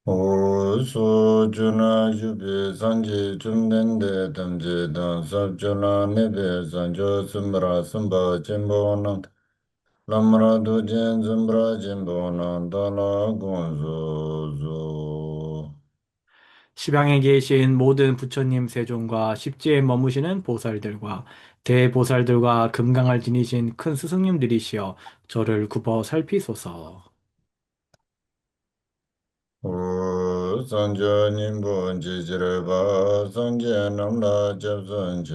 오소주나 주비 산지 줌된데 담제단 삽주나 네베 산조 스므라 스므바 짐보난 람라도 젠 스므라 짐보난 달라 곤조조. 시방에 계신 모든 부처님 세존과 십지에 머무시는 보살들과 대보살들과 금강을 지니신 큰 스승님들이시여 저를 굽어 살피소서. 오 산저 님본 지지르바 산제 남라 접선지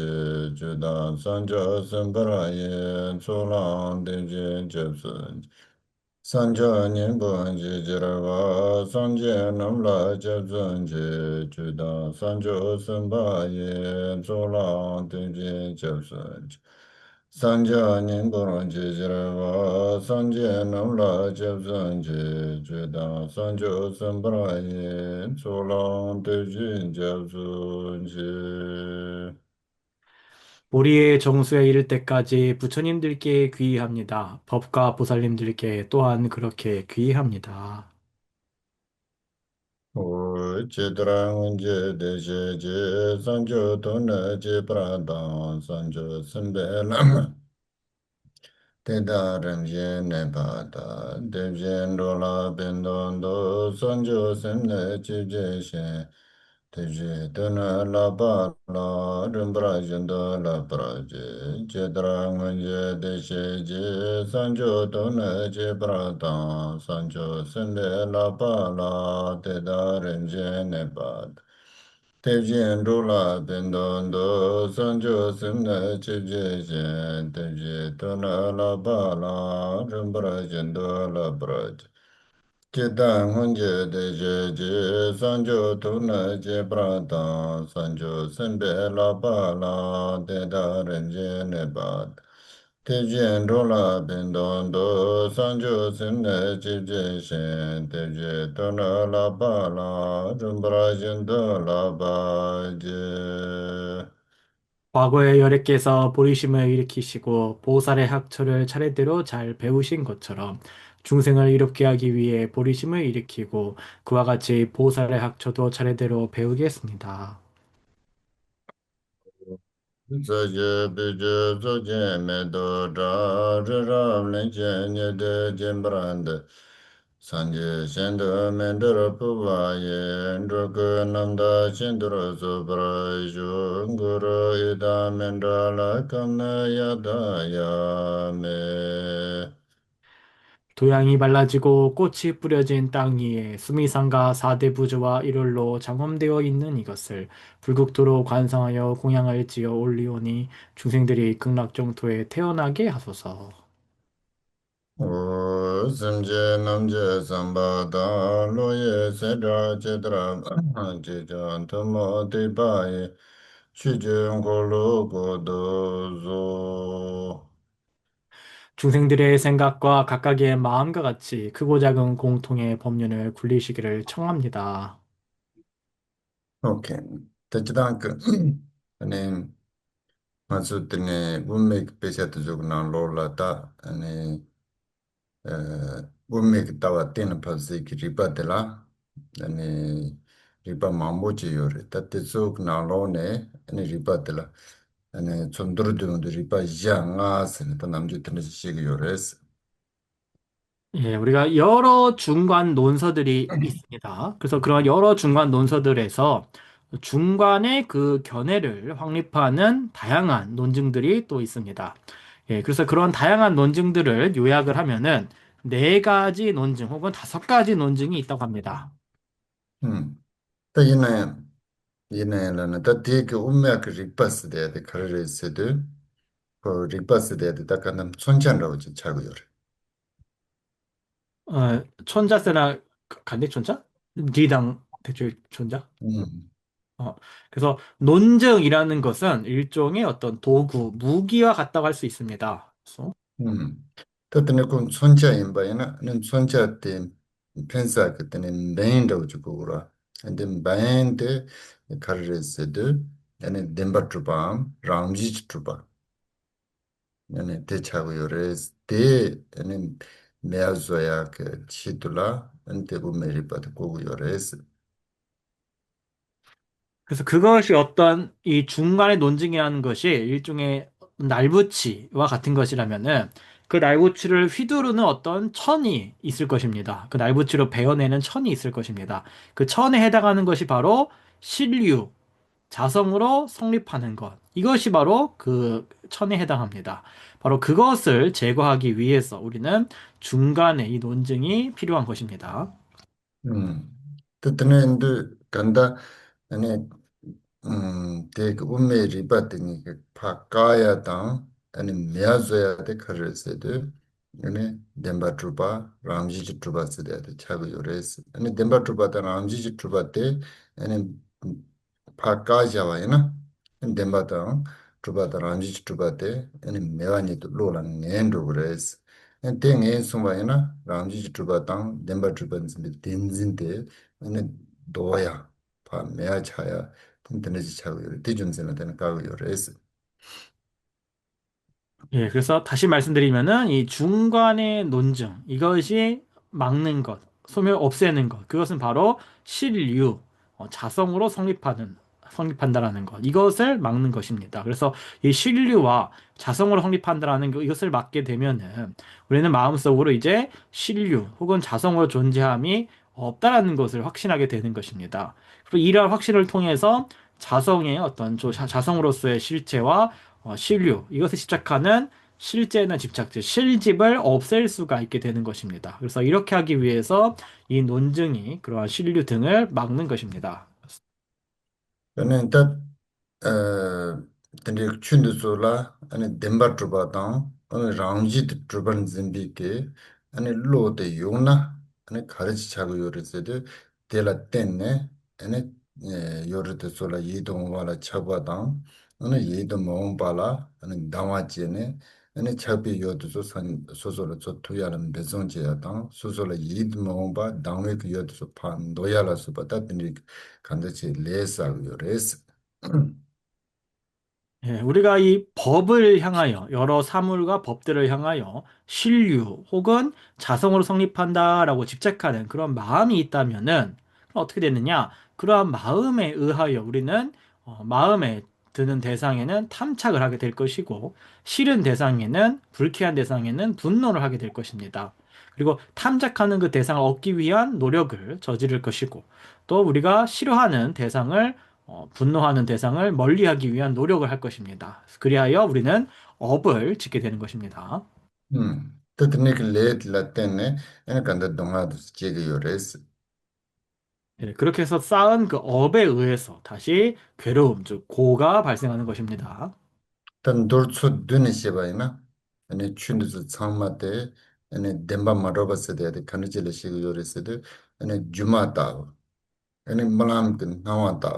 주다 산저 스므라예 초랑 덴제 접선 산전인 번지 지라와 산제 남라 접선제 주다 산조 선바예 조랑 등지 접선제 산전인 번지 지라와 산제 남라 접선제 주다 산조 선바예 조랑 등지 접선제. 보리의 정수에 이를 때까지 부처님들께 귀의합니다. 법과 보살님들께 또한 그렇게 귀의합니다. 제드랑은제 대제제 산조 돈나제 프라당 산조 선배람 대다름제 네바다 대젠로라 벤돈도 산조 셈네 제제시 대제 드나 라바라 름브라젠도 라브라제 제드랑은제 대제제 산조 돈나제 프라당 산조 선배 라바라 대다름제 네바다 대지엔 루라 벤돈도 산조 심나 지지엔 대지 도나 라바라 름브라젠도 라브라제 제당 혼제 대제지 산조 도나 제브라다 산조 선배 라바라 대다른제 네바다 대지엔 루라 벤돈도 산조 심나 지지엔 대지 도나 라바라 름브라젠도 라바제. 과거에 여래께서 보리심을 일으키시고 보살의 학처를 차례대로 잘 배우신 것처럼 중생을 이롭게 하기 위해 보리심을 일으키고 그와 같이 보살의 학처도 차례대로 배우겠습니다. Saje bije zoje medo ra ra lenje nye de jembrande sanje shendo mendro puva ye ndrogo namda shindro zobra ju ngoro ida mendra la kamna yada ya me. 도양이 발라지고 꽃이 뿌려진 땅 위에 수미상가 사대부조와 일월로 장엄되어 있는 이것을 불국토로 관상하여 공양을 지어 올리오니 중생들이 극락정토에 태어나게 하소서. 오 simje namje sambada loye sedra chedra jejan tamo debaye shujung kolo godo. 중생들의 생각과 각각의 마음과 같이 크고 작은 공통의 법륜을 굴리시기를 청합니다. 오케이. 대치당 그 아니 마수 때문에 문맥 배셔도 조금 놀라다 아니 문맥 따와 때는 벌써 리바들라 아니 리바 마모지 요래 따때 속 나로네 아니 리바들라 아니 촌드르드는 리바 장아스는 또 남주 때는 시기 요래스. 예, 우리가 여러 중간 논서들이 있습니다. 그래서 그런 여러 중간 논서들에서 중간의 그 견해를 확립하는 다양한 논증들이 또 있습니다. 예, 그래서 그런 다양한 논증들을 요약을 하면은 네 가지 논증 혹은 다섯 가지 논증이 있다고 합니다. 또 이내는 또 되게 운명 그 리바스 대에 카르레스드 그 리바스 대에 딱한 손전라고 자고 요래. 촌자세나 간대촌자? 리당 대출 촌자? 음. 어, 그래서 논증이라는 것은 일종의 어떤 도구, 무기와 같다고 할 수 있습니다. 그래서 그때는 그 손자인 바이나 는 손자 때 펜사 그때는 메인다고 주고 그러. 근데 메인데 카르레스드 아니 덴바트밤 라운지 네, 대차고요레스 대 아니 메아조야 그 치둘라 대부분 리바드 고고 요래스. 그래서 그것이 어떤 이 중간의 논증이라는 것이 일종의 날붙이와 같은 것이라면은 그 날붙이를 휘두르는 어떤 천이 있을 것입니다. 그 날붙이로 베어내는 천이 있을 것입니다. 그 천에 해당하는 것이 바로 신류, 자성으로 성립하는 것. 이것이 바로 그 천에 해당합니다. 바로 그것을 제거하기 위해서 우리는 중간에 이 논증이 필요한 것입니다. 음. 뜻는 간다 아니 대그 운메 리바드니 그 파카야당 아니 메아줘야 돼 커르세드 아니 덴바트루바 람지지 트루바스데 차고 요레스 아니 덴바트루바다 람지지 트루바데 아니 파카자와이나 덴바다 트루바다 람지지 트루바데 아니 메와니도 로란 넨도 그레스 땡에 숨바이나 람지지 트루바당 덴바트루바스 덴진데 아니 도야 파 메아 차야 인터넷이 차고요. 대중생활 되는 가고요. 레스. 예, 그래서 다시 말씀드리면은 이 중간의 논증, 이것이 막는 것, 소멸 없애는 것, 그것은 바로 실류, 자성으로 성립한다라는 것, 이것을 막는 것입니다. 그래서 이 실류와 자성으로 성립한다라는 이것을 막게 되면은 우리는 마음속으로 이제 실류 혹은 자성으로 존재함이 없다라는 것을 확신하게 되는 것입니다. 그리고 이러한 확신을 통해서 자성의 어떤 자성으로서의 실체와 신류, 이것을 집착하는 실제는 집착제, 실집을 없앨 수가 있게 되는 것입니다. 그래서 이렇게 하기 위해서 이 논증이 그러한 신류 등을 막는 것입니다. 저는 근데 춘드소라 아니 덴바트바당 어느 라운지 드르반 즘비게 아니 로데 용나 아니 가르치 차고 요르세데 데라 텐네 아니 요르드소라 이동와라 차바당 어느 이동 몽발라 아니 다와제네 아니 차비 요드소 산 소소로 조투야는 배송제야당 소소로 이동 몽바 당외 그 요드소 판 노야라서 받다더니 간다치 레사고 요레스 예, 우리가 이 법을 향하여 여러 사물과 법들을 향하여 신류 혹은 자성으로 성립한다라고 집착하는 그런 마음이 있다면은 어떻게 되느냐? 그러한 마음에 의하여 우리는 마음에 드는 대상에는 탐착을 하게 될 것이고 싫은 대상에는 불쾌한 대상에는 분노를 하게 될 것입니다. 그리고 탐착하는 그 대상을 얻기 위한 노력을 저지를 것이고 또 우리가 싫어하는 대상을 분노하는 대상을 멀리하기 위한 노력을 할 것입니다. 그리하여 우리는 업을 짓게 되는 것입니다. totene le la tenne ene kanda donga chege yores 예, 그렇게 해서 쌓은 그 업에 의해서 다시 괴로움, 즉 고가 발생하는 것입니다. tan dorso dune shebaina ene chundu chamate ene demba maroba sede de kanjele shege yores de ene juma ta ene malam kin nawa ta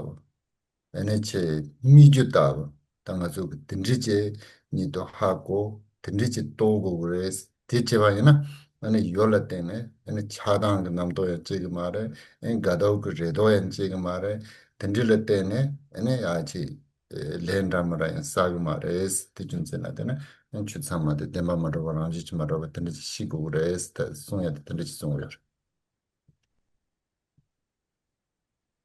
ene che miju ta tanga zo tindije ni to hago tindije togo gres tichebaina ene yola tene ene chadang namdo ya chege mare ene gado 그 redo ya chege mare tindile tene ene achi 렌드라마라 사그마레스 티준세나데나 엔추사마데 데마마로바란지 치마로바 텐지 시고레스 소야 텐지 송여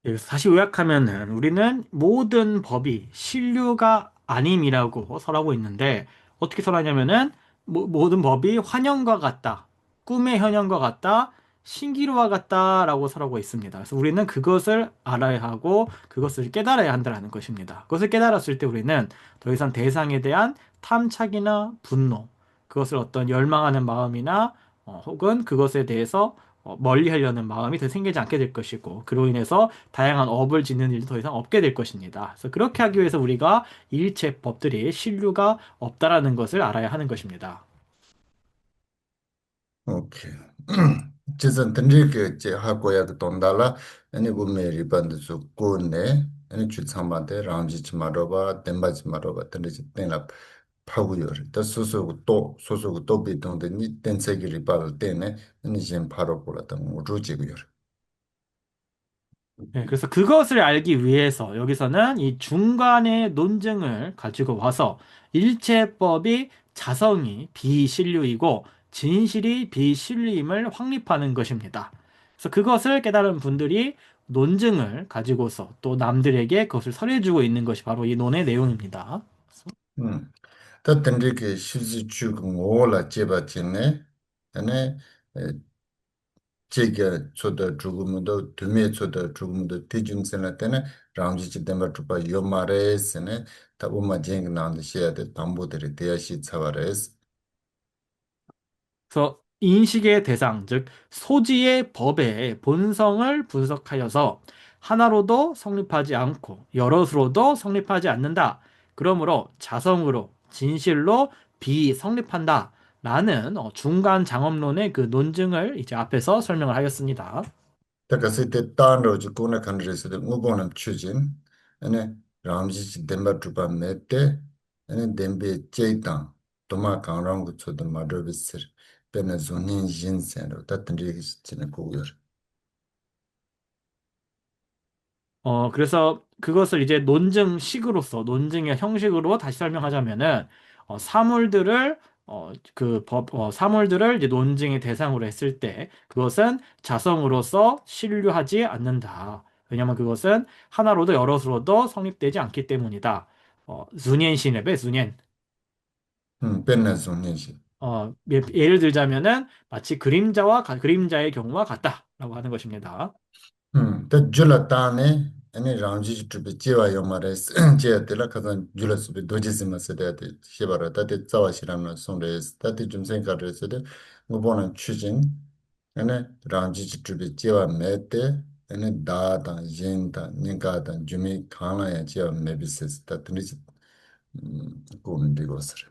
여기서 다시 요약하면은 우리는 모든 법이 신류가 아님이라고 설하고 있는데 어떻게 설하냐면은 모든 법이 환영과 같다. 꿈의 현현과 같다. 신기루와 같다라고 설하고 있습니다. 그래서 우리는 그것을 알아야 하고 그것을 깨달아야 한다는 것입니다. 그것을 깨달았을 때 우리는 더 이상 대상에 대한 탐착이나 분노, 그것을 어떤 열망하는 마음이나 혹은 그것에 대해서 멀리 하려는 마음이 더 생기지 않게 될 것이고, 그로 인해서 다양한 업을 짓는 일도 더 이상 없게 될 것입니다. 그래서 그렇게 하기 위해서 우리가 일체 법들이 신류가 없다라는 것을 알아야 하는 것입니다. 오케이 지선 텐지 제 하고야 그 돈달라 아니 보메 리반드 주 고네 아니 추참마데 랑지 치마로바 덴바지 마로바 텐지 텐라 파고요 더 소소고 또 비동데 니 텐세기 리발 때네 아니 jem 바로 볼았던 우주지고요 네, 그래서 그것을 알기 위해서 여기서는 이 중간의 논증을 가지고 와서 일체법이 자성이 비신류이고 진실이 비신류임을 확립하는 것입니다. 그래서 그것을 깨달은 분들이 논증을 가지고서 또 남들에게 그것을 설해주고 있는 것이 바로 이 논의 내용입니다. 음. 다 던데 그 실지 쭉 오라 제바치네. 아니 제가 저도 죽음도 두메 저도 죽음도 대중생활 때는 라운지 때문에 주파 요마레스네. 다 엄마 쟁 나한테 시야데 담보들이 대야시 차와레스. 그래서 인식의 대상, 즉 소지의 법의 본성을 분석하여서 하나로도 성립하지 않고 여럿으로도 성립하지 않는다. 그러므로 자성으로 진실로 비성립한다. 라는 중간 장엄론의 그 논증을 이제 앞에서 설명을 하였습니다. 다가 세테 단로지 코나 칸르스데 무보남 추진 아니 라운지 덴바 주파 메테 아니 덴베 제이탄 도마 강랑고 초도 마드비스 베네존인 진센로 다든지 지네 고요. 그래서 그것을 이제 논증식으로서, 논증의 형식으로 다시 설명하자면은, 사물들을, 사물들을 이제 논증의 대상으로 했을 때, 그것은 자성으로서 신류하지 않는다. 왜냐하면 그것은 하나로도 여럿으로도 성립되지 않기 때문이다. 준옌시네베, 준옌. 베네존인 예를 들자면은, 마치 그림자의 경우와 같다라고 하는 것입니다. 다 줄라타네 아니 라운지 주비 제와 요마레스 제야들라 카잔 줄라스비 도지스마스데데 시바라 다데 자와시라나 손레스 다데 좀 생각을 무보남 추진 아니 라운지 주비 제와 메테 아니 다다 젠다 닌가다 주미 칸라야 제와 메비세스 다트니스 고민디고스르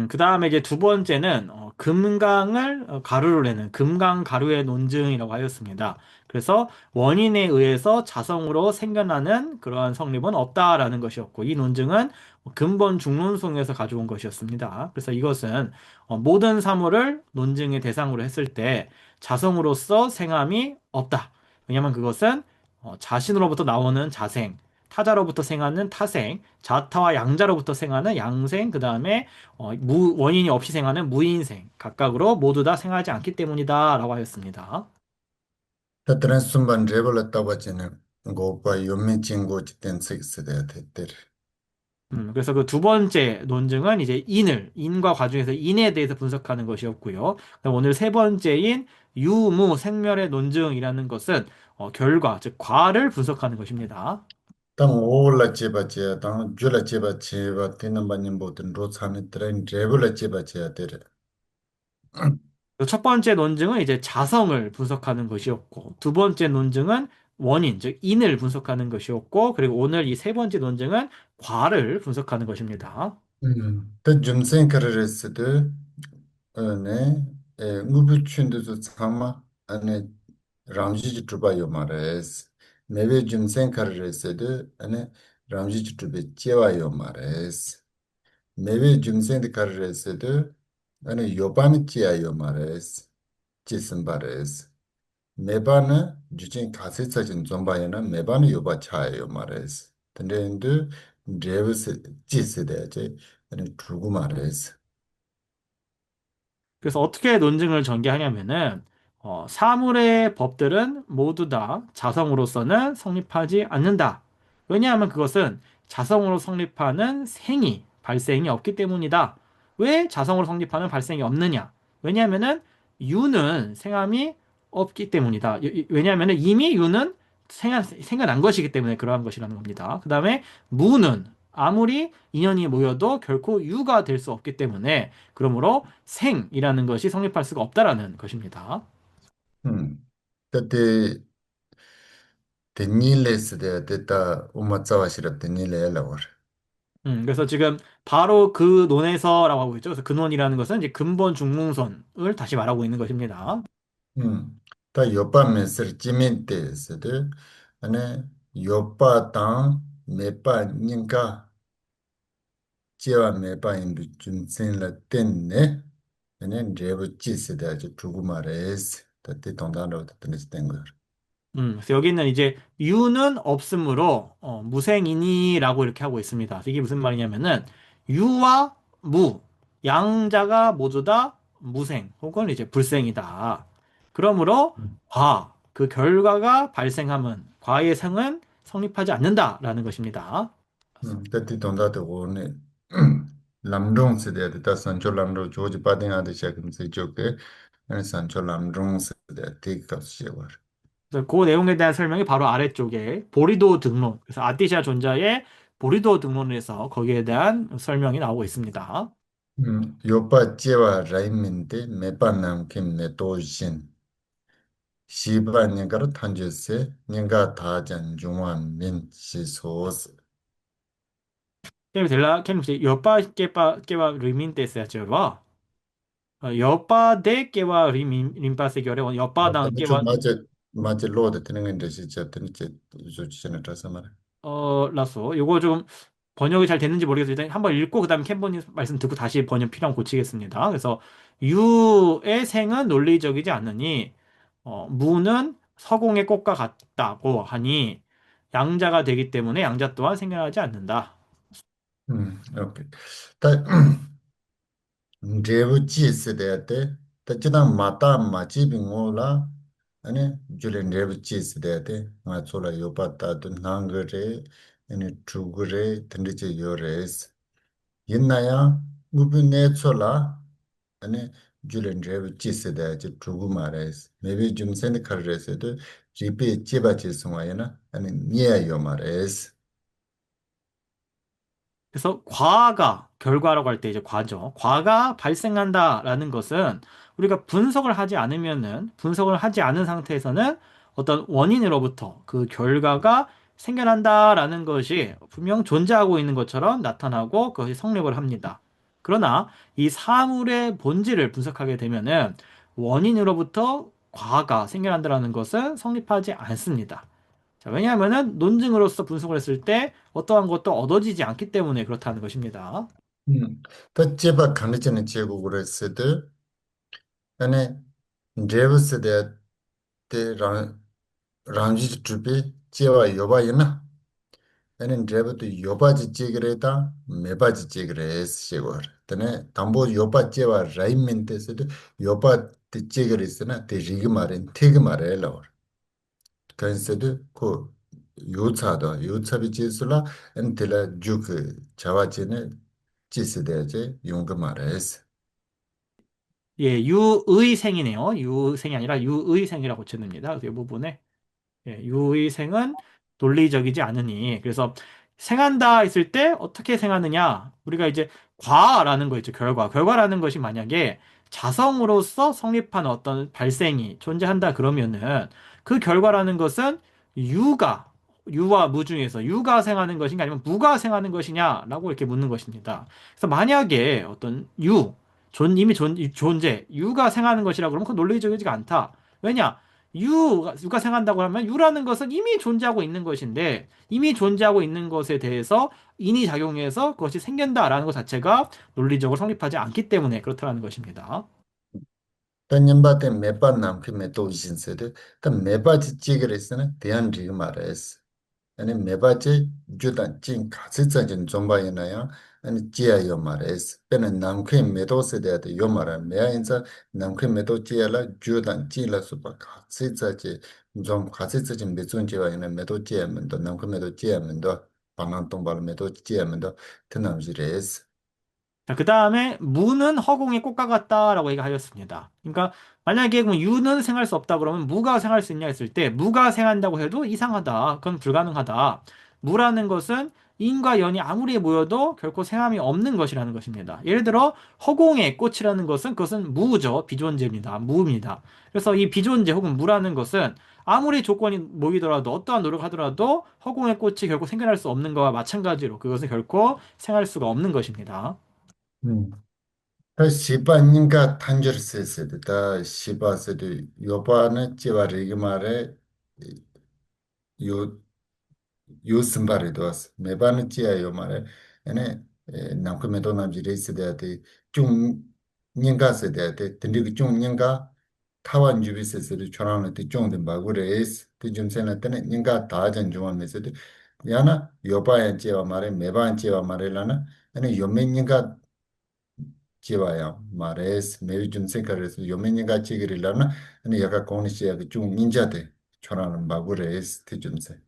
그 다음에 이제 두 번째는 금강을 가루로 내는 금강 가루의 논증이라고 하였습니다. 그래서 원인에 의해서 자성으로 생겨나는 그러한 성립은 없다라는 것이었고 이 논증은 근본 중론송에서 가져온 것이었습니다. 그래서 이것은 모든 사물을 논증의 대상으로 했을 때 자성으로서 생함이 없다. 왜냐하면 그것은 자신으로부터 나오는 자생, 타자로부터 생하는 타생, 자타와 양자로부터 생하는 양생, 그 다음에 원인이 없이 생하는 무인생, 각각으로 모두 다 생하지 않기 때문이다라고 하였습니다. 다트란 숨반 레벨라 타바치네 고파 요미친고 지텐 섹스데야 테테르 그래서 그 두 번째 논증은 이제 인과 과중에서 인에 대해서 분석하는 것이었고요. 그다음 오늘 세 번째인 유무 생멸의 논증이라는 것은 결과, 즉 과를 분석하는 것입니다.当我来接吧接，当就来接吧接吧，天南把人不等着产的，等这不来接吧接的了。첫 번째 논증은 이제 자성을 분석하는 것이었고, 두 번째 논증은 원인, 즉 인을 분석하는 것이었고, 그리고 오늘 이 세 번째 논증은 과를 분석하는 것입니다. 또 점생 카르레스도 네, 무부춘도 참마 안에 람지 주바요 말레스. 매베 점생 카르레스도 안에 람지 주베 제와요 말레스. 매베 점생 카르레스도 안에 요바미 제야요 말레스. 지슨바레스. 메바는 주진 가세차진 좀바이나 메바는 요바 차예요 말레스. 근데 인도 드레브스 지스데제 아니 두고 말레스. 그래서 어떻게 논증을 전개하냐면은 사물의 법들은 모두 다 자성으로서는 성립하지 않는다. 왜냐하면 그것은 자성으로 성립하는 발생이 없기 때문이다. 왜 자성으로 성립하는 발생이 없느냐? 왜냐하면은 유는 생함이 없기 때문이다. 왜냐하면은 이미 유는 생겨난 것이기 때문에 그러한 것이라는 겁니다. 그 다음에 무는 아무리 인연이 모여도 결코 유가 될 수 없기 때문에 그러므로 생이라는 것이 성립할 수가 없다라는 것입니다. 그때 데닐레스데 데타 우마차와시라 데닐레라워. 그래서 지금 바로 그 논에서라고 하고 있죠. 그래서 근원이라는 것은 이제 근본 중문선을 다시 말하고 있는 것입니다. 다 요파 메서 지멘테스데 아니 요파 땅 메파 닌가 지와 메파 인도 준센라 텐네 아니 제부 지스데 아주 두고 말레스. 그때 동단으로 듣는 거. 그래서 여기는 이제 유는 없으므로 무생이니라고 이렇게 하고 있습니다. 이게 무슨 말이냐면은 유와 무 양자가 모두 다 무생 혹은 이제 불생이다. 그러므로 그 결과가 발생하면 과의 생은 성립하지 않는다라는 것입니다. Tati tonda te ne lamdong se de ta sancho lamdo joji padinga de shakim se joke ane sancho lamdong se de take up shewar. 그래서 그 내용에 대한 설명이 바로 아래쪽에 보리도 등론, 그래서 아티시아 존자의 보리도 등론에서 거기에 대한 설명이 나오고 있습니다. Yopa jewa raiminte mepa namke meto jin. Shiba nyingara tanje se nyinga tajan jungwa min shi soos. 케무시 여빠 깨바 리민 데스야죠. 여빠 대 깨와 리민 림파세 결에 여빠당 Mucho 깨와 mache lo de tenen de shi cha tenen che zo chi na trasa mara. 라서 요거 좀 번역이 잘 됐는지 모르겠어요. 일단 한번 읽고 그다음에 캔버님 말씀 듣고 다시 번역 필요하면 고치겠습니다. 그래서 유의 생은 논리적이지 않으니 무는 서공의 꽃과 같다고 하니 양자가 되기 때문에 양자 또한 생겨나지 않는다. Okay. Ta Devu chi sidayate, tachidang mata machi bingo la, ane julen devu chi sidayate, nga chola yopa tatu nangare, ane chugure, tendiche yores. Yinnaya, ubi ne chola, ane julen devu chi sidayate, chugu mares. Maybe jumseni karres edo, jipi chiba chi sungayana, ane nye yomares. 그래서 과가 결과라고 할 때 이제 과죠. 과가 발생한다라는 것은 우리가 분석을 하지 않으면은 분석을 하지 않은 상태에서는 어떤 원인으로부터 그 결과가 생겨난다라는 것이 분명 존재하고 있는 것처럼 나타나고 그것이 성립을 합니다. 그러나 이 사물의 본질을 분석하게 되면은 원인으로부터 과가 생겨난다라는 것은 성립하지 않습니다. 자, 왜냐하면은 논증으로서 분석을 했을 때 어떠한 것도 얻어지지 않기 때문에 그렇다는 것입니다. 더 제바 강제는 제국으로 쓰듯, ane devu sidayate, rāngshī chūpi chēwā yobā yinā, ane drēba tu yobā jī chēgirē tā, mēbā jī chēgirē esi shēgwār. Tane, tāmbō yobā chēwā rāi mīntē sē tu, yobā tī chēgirē sē na, tī rīgī mārē, tēgī mārē lā wār. Kān sē tu, kō yōtsā dō, yōtsā bī chē sū lā, ane tī lā jūk chāwā chē nē, chī sē dē chē, yōng mārē esi. 예, 유의생이네요. 유생이 아니라 유의생이라고 쳤습니다. 그래서 이 부분에 유의생은 논리적이지 않으니 그래서 생한다 했을 때 어떻게 생하느냐? 우리가 이제 과라는 거 있죠. 결과라는 것이 만약에 자성으로서 성립한 어떤 발생이 존재한다 그러면은 그 결과라는 것은 유가 유와 무 중에서 유가 생하는 것인가 아니면 무가 생하는 것이냐라고 이렇게 묻는 것입니다. 그래서 만약에 어떤 이미 존재 유가 생하는 것이라 그러면 그건 논리적이지가 않다. 왜냐? 유가 생한다고 하면 유라는 것은 이미 존재하고 있는 것인데 이미 존재하고 있는 것에 대해서 인이 작용해서 그것이 생긴다라는 것 자체가 논리적으로 성립하지 않기 때문에 그렇다는 것입니다. Tā nyambā tē mēpā nām kī mē tō ishīn sē tē, tā mēpā chī chīgī rē sē nā, tēyān rīg mā rē sē. Anī mēpā chī jū tān chīng kāsī tsā chīn dzōmbā yī nā yā, anī jīyā yō mā rē sē. Pē nā nām kī mē tō sē tē yā tē yō mā rā, mē yā yīn sā nām kī mē tō jīyā lā, jū tān jī lā sū pā kāsī tsā chī, dzōm kāsī tsā chī mē tsūn jī wā yī nā, mē tō jīyā mē ndō, nām kī mē tō jīyā mē ndō, pā ngā tōng bā lā mē tō jīyā mē ndō, tē nām jī rē sē. 자, 그 다음에 무는 허공의 꽃과 같다라고 얘기하였습니다. 그러니까 만약에 그럼 유는 생할 수 없다 그러면 무가 생할 수 있냐 했을 때 무가 생한다고 해도 이상하다. 그건 불가능하다. 무라는 것은 인과 연이 아무리 모여도 결코 생함이 없는 것이라는 것입니다. 예를 들어 허공의 꽃이라는 것은 그것은 무죠. 비존재입니다. 무입니다. 그래서 이 비존재 혹은 무라는 것은 아무리 조건이 모이더라도 어떠한 노력하더라도 허공의 꽃이 결코 생겨날 수 없는 것과 마찬가지로 그것은 결코 생할 수가 없는 것입니다. 다 시바님과 탄저스에서도 다 시바스도 요바는 지와르기 말에 요 요슴바리도 왔어. 매바는 지야요 말에 에네 남크메도 남지 레이스데한테 좀 닝가스데한테 근데 좀 닝가 타완 주비스에서도 전화는 좀된 바구레스 좀 세나때는 닝가 다전 중앙에서도 야나 요바엔 지와 말에 매바엔 지와 말에라나 아니 요멘닝가 지와야 말레스 매우 좀 생각해서 요매니가 지기리라나 아니 약간 공시야 그중 닌자데 전하는 마구레스 티좀세.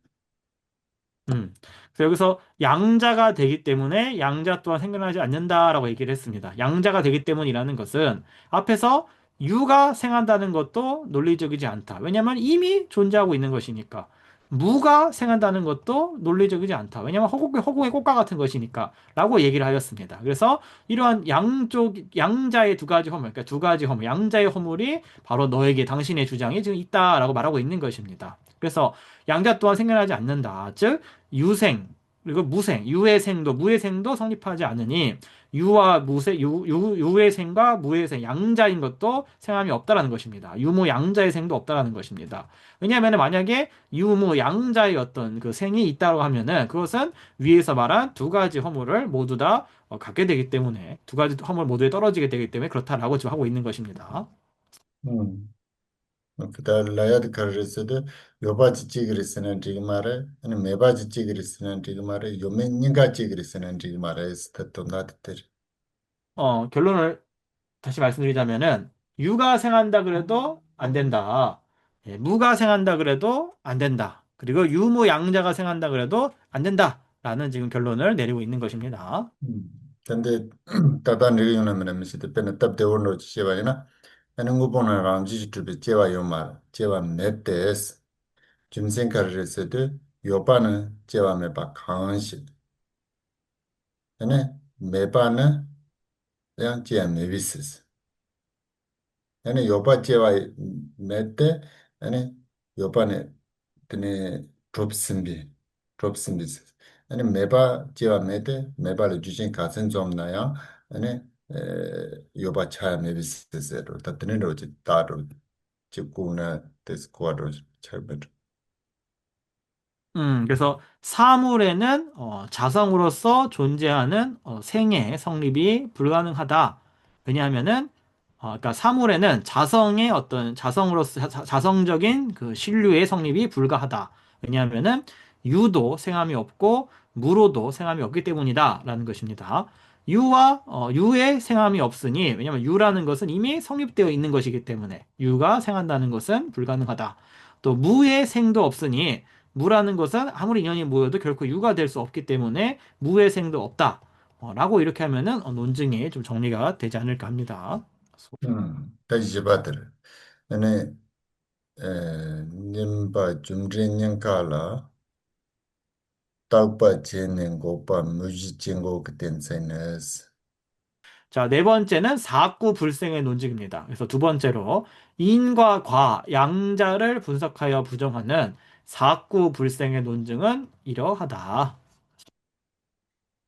그래서 여기서 양자가 되기 때문에 양자 또한 생겨나지 않는다라고 얘기를 했습니다. 양자가 되기 때문이라는 것은 앞에서 유가 생한다는 것도 논리적이지 않다. 왜냐하면 이미 존재하고 있는 것이니까. 무가 생한다는 것도 논리적이지 않다. 왜냐하면 허공의 꽃과 같은 것이니까. 라고 얘기를 하였습니다. 그래서 이러한 양자의 두 가지 허물, 그러니까 두 가지 허물, 양자의 허물이 바로 너에게 당신의 주장이 지금 있다라고 말하고 있는 것입니다. 그래서 양자 또한 생겨나지 않는다. 즉, 유생 그리고 무생, 유의 생도 무의 생도 성립하지 않으니 유와 무생, 유의 생과 무의 생, 양자인 것도 생함이 없다라는 것입니다. 유무 양자의 생도 없다라는 것입니다. 왜냐하면 만약에 유무 양자의 어떤 그 생이 있다고 하면은 그것은 위에서 말한 두 가지 허물을 모두 다 갖게 되기 때문에 두 가지 허물 모두에 떨어지게 되기 때문에 그렇다라고 지금 하고 있는 것입니다. 음. 그다 라야드 카르스데 요바지 찌그리스는 지금 말에 아니 메바지 찌그리스는 지금 말에 요매니가 찌그리스는 지금 말에 스타트 나한테. 결론을 다시 말씀드리자면은 유가 생한다 그래도 안 된다. 예, 무가 생한다 그래도 안 된다. 그리고 유무 양자가 생한다 그래도 안 된다. 라는 지금 결론을 내리고 있는 것입니다. 근데 다단 리용하면 미시데 페나 탑데 원로 지시바이나 하는 거 보나 람지 주베 제와 요말 제와 넷데스 짐생카르스데 요바는 제와 메바 강시 네 메바는 그냥 제와 메비스 ane yopa chewa mette ane yopa ne tene drop simbi ane meba chewa mette meba le jujin kasen zom na ya ane yopa chaya mebi sesero ta tene ro chi taro chi kuna tes kuadro charbedo. 그래서 사물에는 자성으로서 존재하는 생의 성립이 불가능하다. 왜냐하면은 그러니까 사물에는 자성의 어떤 자성으로서 자성적인 그 신류의 성립이 불가하다. 왜냐하면은 유도 생함이 없고 무로도 생함이 없기 때문이다라는 것입니다. 유의 생함이 없으니 왜냐하면 유라는 것은 이미 성립되어 있는 것이기 때문에 유가 생한다는 것은 불가능하다. 또 무의 생도 없으니 무라는 것은 아무리 인연이 모여도 결코 유가 될 수 없기 때문에 무의 생도 없다. 라고 이렇게 하면은 논증이 좀 정리가 되지 않을까 합니다. 다시 제바들 ane nimba jumdre nyankala takpa chene gopa muji chengo kiten senes. 자, 네 번째는 사구 불생의 논증입니다. 그래서 두 번째로 인과 과, 양자를 분석하여 부정하는 사구 불생의 논증은 이러하다.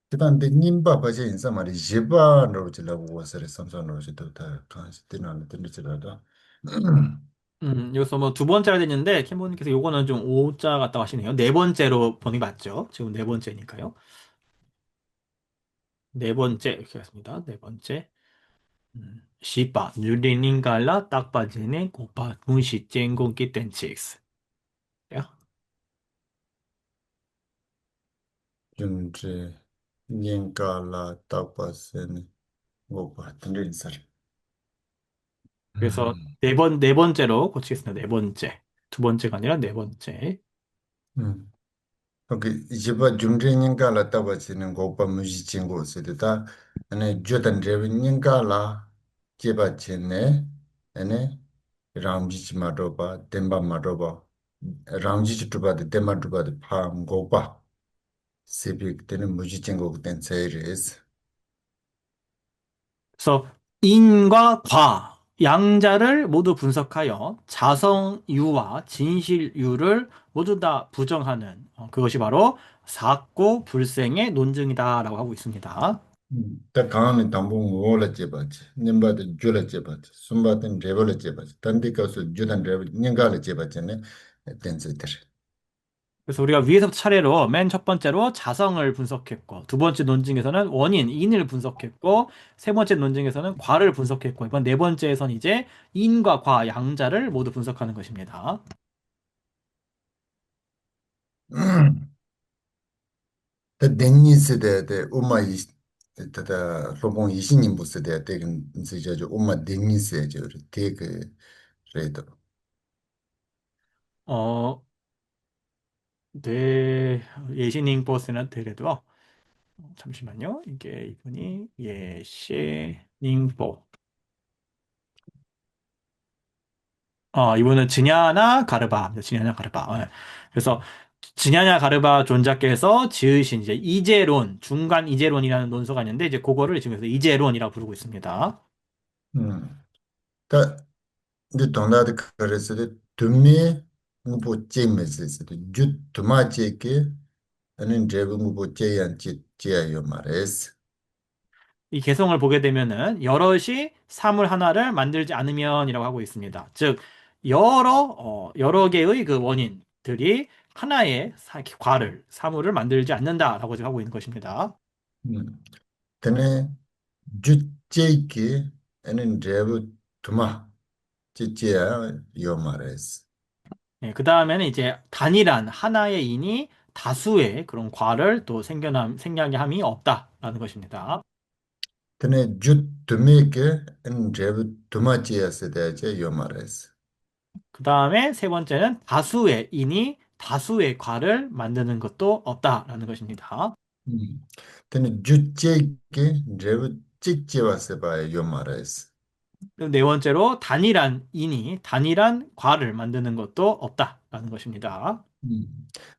그다음에 님바 바제 인사 말이 제바로 지라고 와서를 삼선으로 지도다 간시 되는 되는지라다. 여기서 뭐 두 번째가 됐는데, 킴보님께서 요거는 좀 오자 같다고 하시네요. 네 번째로 번역이 맞죠? 지금 네 번째니까요. 네 번째, 이렇게 하겠습니다. 네 번째. 시바, 누리닝갈라, 딱바지네, 고파, 문시, 쨍공기, 댄치익스. 준제 닌가라 타파스네 고파 드는 인사. 그래서 네 번째로 고치겠습니다. 네 번째. 두 번째가 아니라 네 번째. 음. 오케이. 제바 준제 닌가라 타파스네 고파 무지 친구 세다. 아니 조단 제비 닌가라 제바 체네 아니 ramji madoba demba madoba ramji chituba de demba tuba de pam goba sepik tene muji chengo ten series. 그래서 인과 과, 양자를 모두 분석하여 자성유와 진실유를 모두 다 부정하는 그것이 바로 사고 불생의 논증이다라고 하고 있습니다. Ta kaani tambu ngola chebachi nimba de jula chebachi sumba ten revola chebachi tandi kaso judan revola nyingala chebachi ne ten seter. 그래서 우리가 위에서 차례로 맨 첫 번째로 자성을 분석했고, 두 번째 논증에서는 원인, 인을 분석했고, 세 번째 논증에서는 과를 분석했고, 이번 네 번째에서는 이제 인과 과, 양자를 모두 분석하는 것입니다. Ta denni se de uma Tata lobong ishin buse de tegen nzija jo uma dengi se jo teke redo. 어, 네, 예시닝 버스는 되래도 잠시만요. 이게 이분이 예시닝 버. 이분은 지냐나 가르바. 지냐나 가르바. 예. 그래서 지냐냐 가르바 존자께서 지으신 이제 이제론, 중간 이제론이라는 논서가 있는데 이제 그거를 지금 이제론이라고 부르고 있습니다. 다 근데 동나드 그랬을 두미 무보 제메스스 주 두마 제게 아니 제부 무보 제ያን 제야요 말레스. 이 개성을 보게 되면은 여럿이 사물 하나를 만들지 않으면이라고 하고 있습니다. 즉 여러 개의 그 원인들이 하나의 과를 사물을 만들지 않는다라고 지금 하고 있는 것입니다. 근데 주 제게 아니 제부 두마 제야요 말레스. 그 다음에는 이제 단일한 하나의 인이 다수의 그런 과를 또 생겨나게 함이 없다라는 것입니다. 근데 주 두미게 아니 제부 두마 제야세 대제 요 말레스. 그 다음에 세 번째는 다수의 인이 다수의 과를 만드는 것도 없다라는 것입니다. 근데 주 제게 제부 찍제와세 봐요 말레스. 그리고 네 번째로 단일한 인이 단일한 과를 만드는 것도 없다라는 것입니다.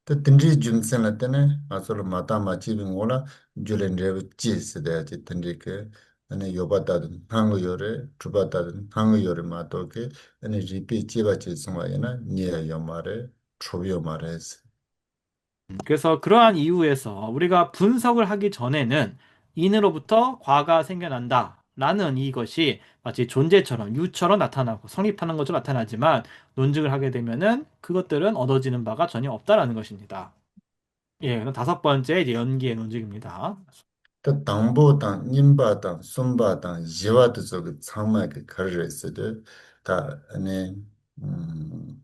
또 든지 준센라 때네 아서로 마타 마치빙 오라 줄엔 레브 치스 대지 든지 그 아니 요바다든 한국 요래 주바다든 한국 요래 마토게 아니 리피 치바치 스마이나 니야 요마레 초비오 마레스. 그래서 그러한 이유에서 우리가 분석을 하기 전에는 인으로부터 과가 생겨난다라는 이것이 마치 존재처럼 유처럼 나타나고 성립하는 것처럼 나타나지만 논증을 하게 되면은 그것들은 얻어지는 바가 전혀 없다라는 것입니다. 그럼 다섯 번째 이제 연기의 논증입니다. 또 당보당 님바당 숨바당 지와도 저그 상마 그 거르스도 다 아니 음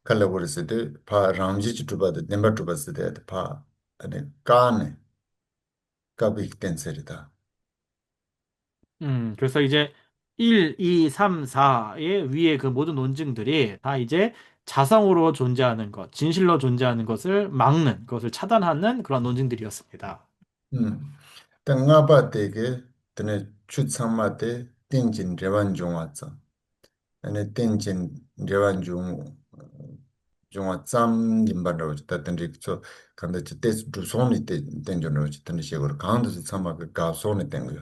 칼라보르스도 파 람지 주바도 nemba 주바스데 파 아니 까네 까비 댄서리다. 그래서 이제 1, 2, 3, 4의 위에 그 모든 논증들이 다 이제 자성으로 존재하는 것, 진실로 존재하는 것을 막는, 그것을 차단하는 그런 논증들이었습니다. 음. nga 되게 드네 추상마데 땡진 레반종 왔어. 아니 땡진 레반종 종아 짬 임바로 있다던데 저 근데 저때 두손이 때 땡전으로 있던 식으로 강도서 참아 그 가손이 땡 거요.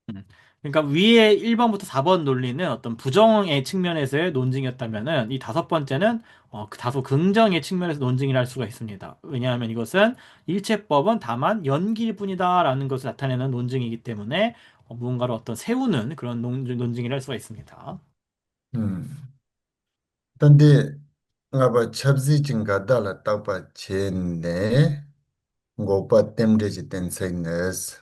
음. 그러니까 위에 1번부터 4번 논리는 어떤 부정의 측면에서의 논증이었다면은 이 다섯 번째는 그 다소 긍정의 측면에서 논증이라 할 수가 있습니다. 왜냐하면 이것은 일체법은 다만 연기일 뿐이다라는 것을 나타내는 논증이기 때문에 무언가를 어떤 세우는 그런 논증이라 할 수가 있습니다. 음. 근데 nga ba chabzi jinga dala takpa chenne ngopa temreji tensengnes.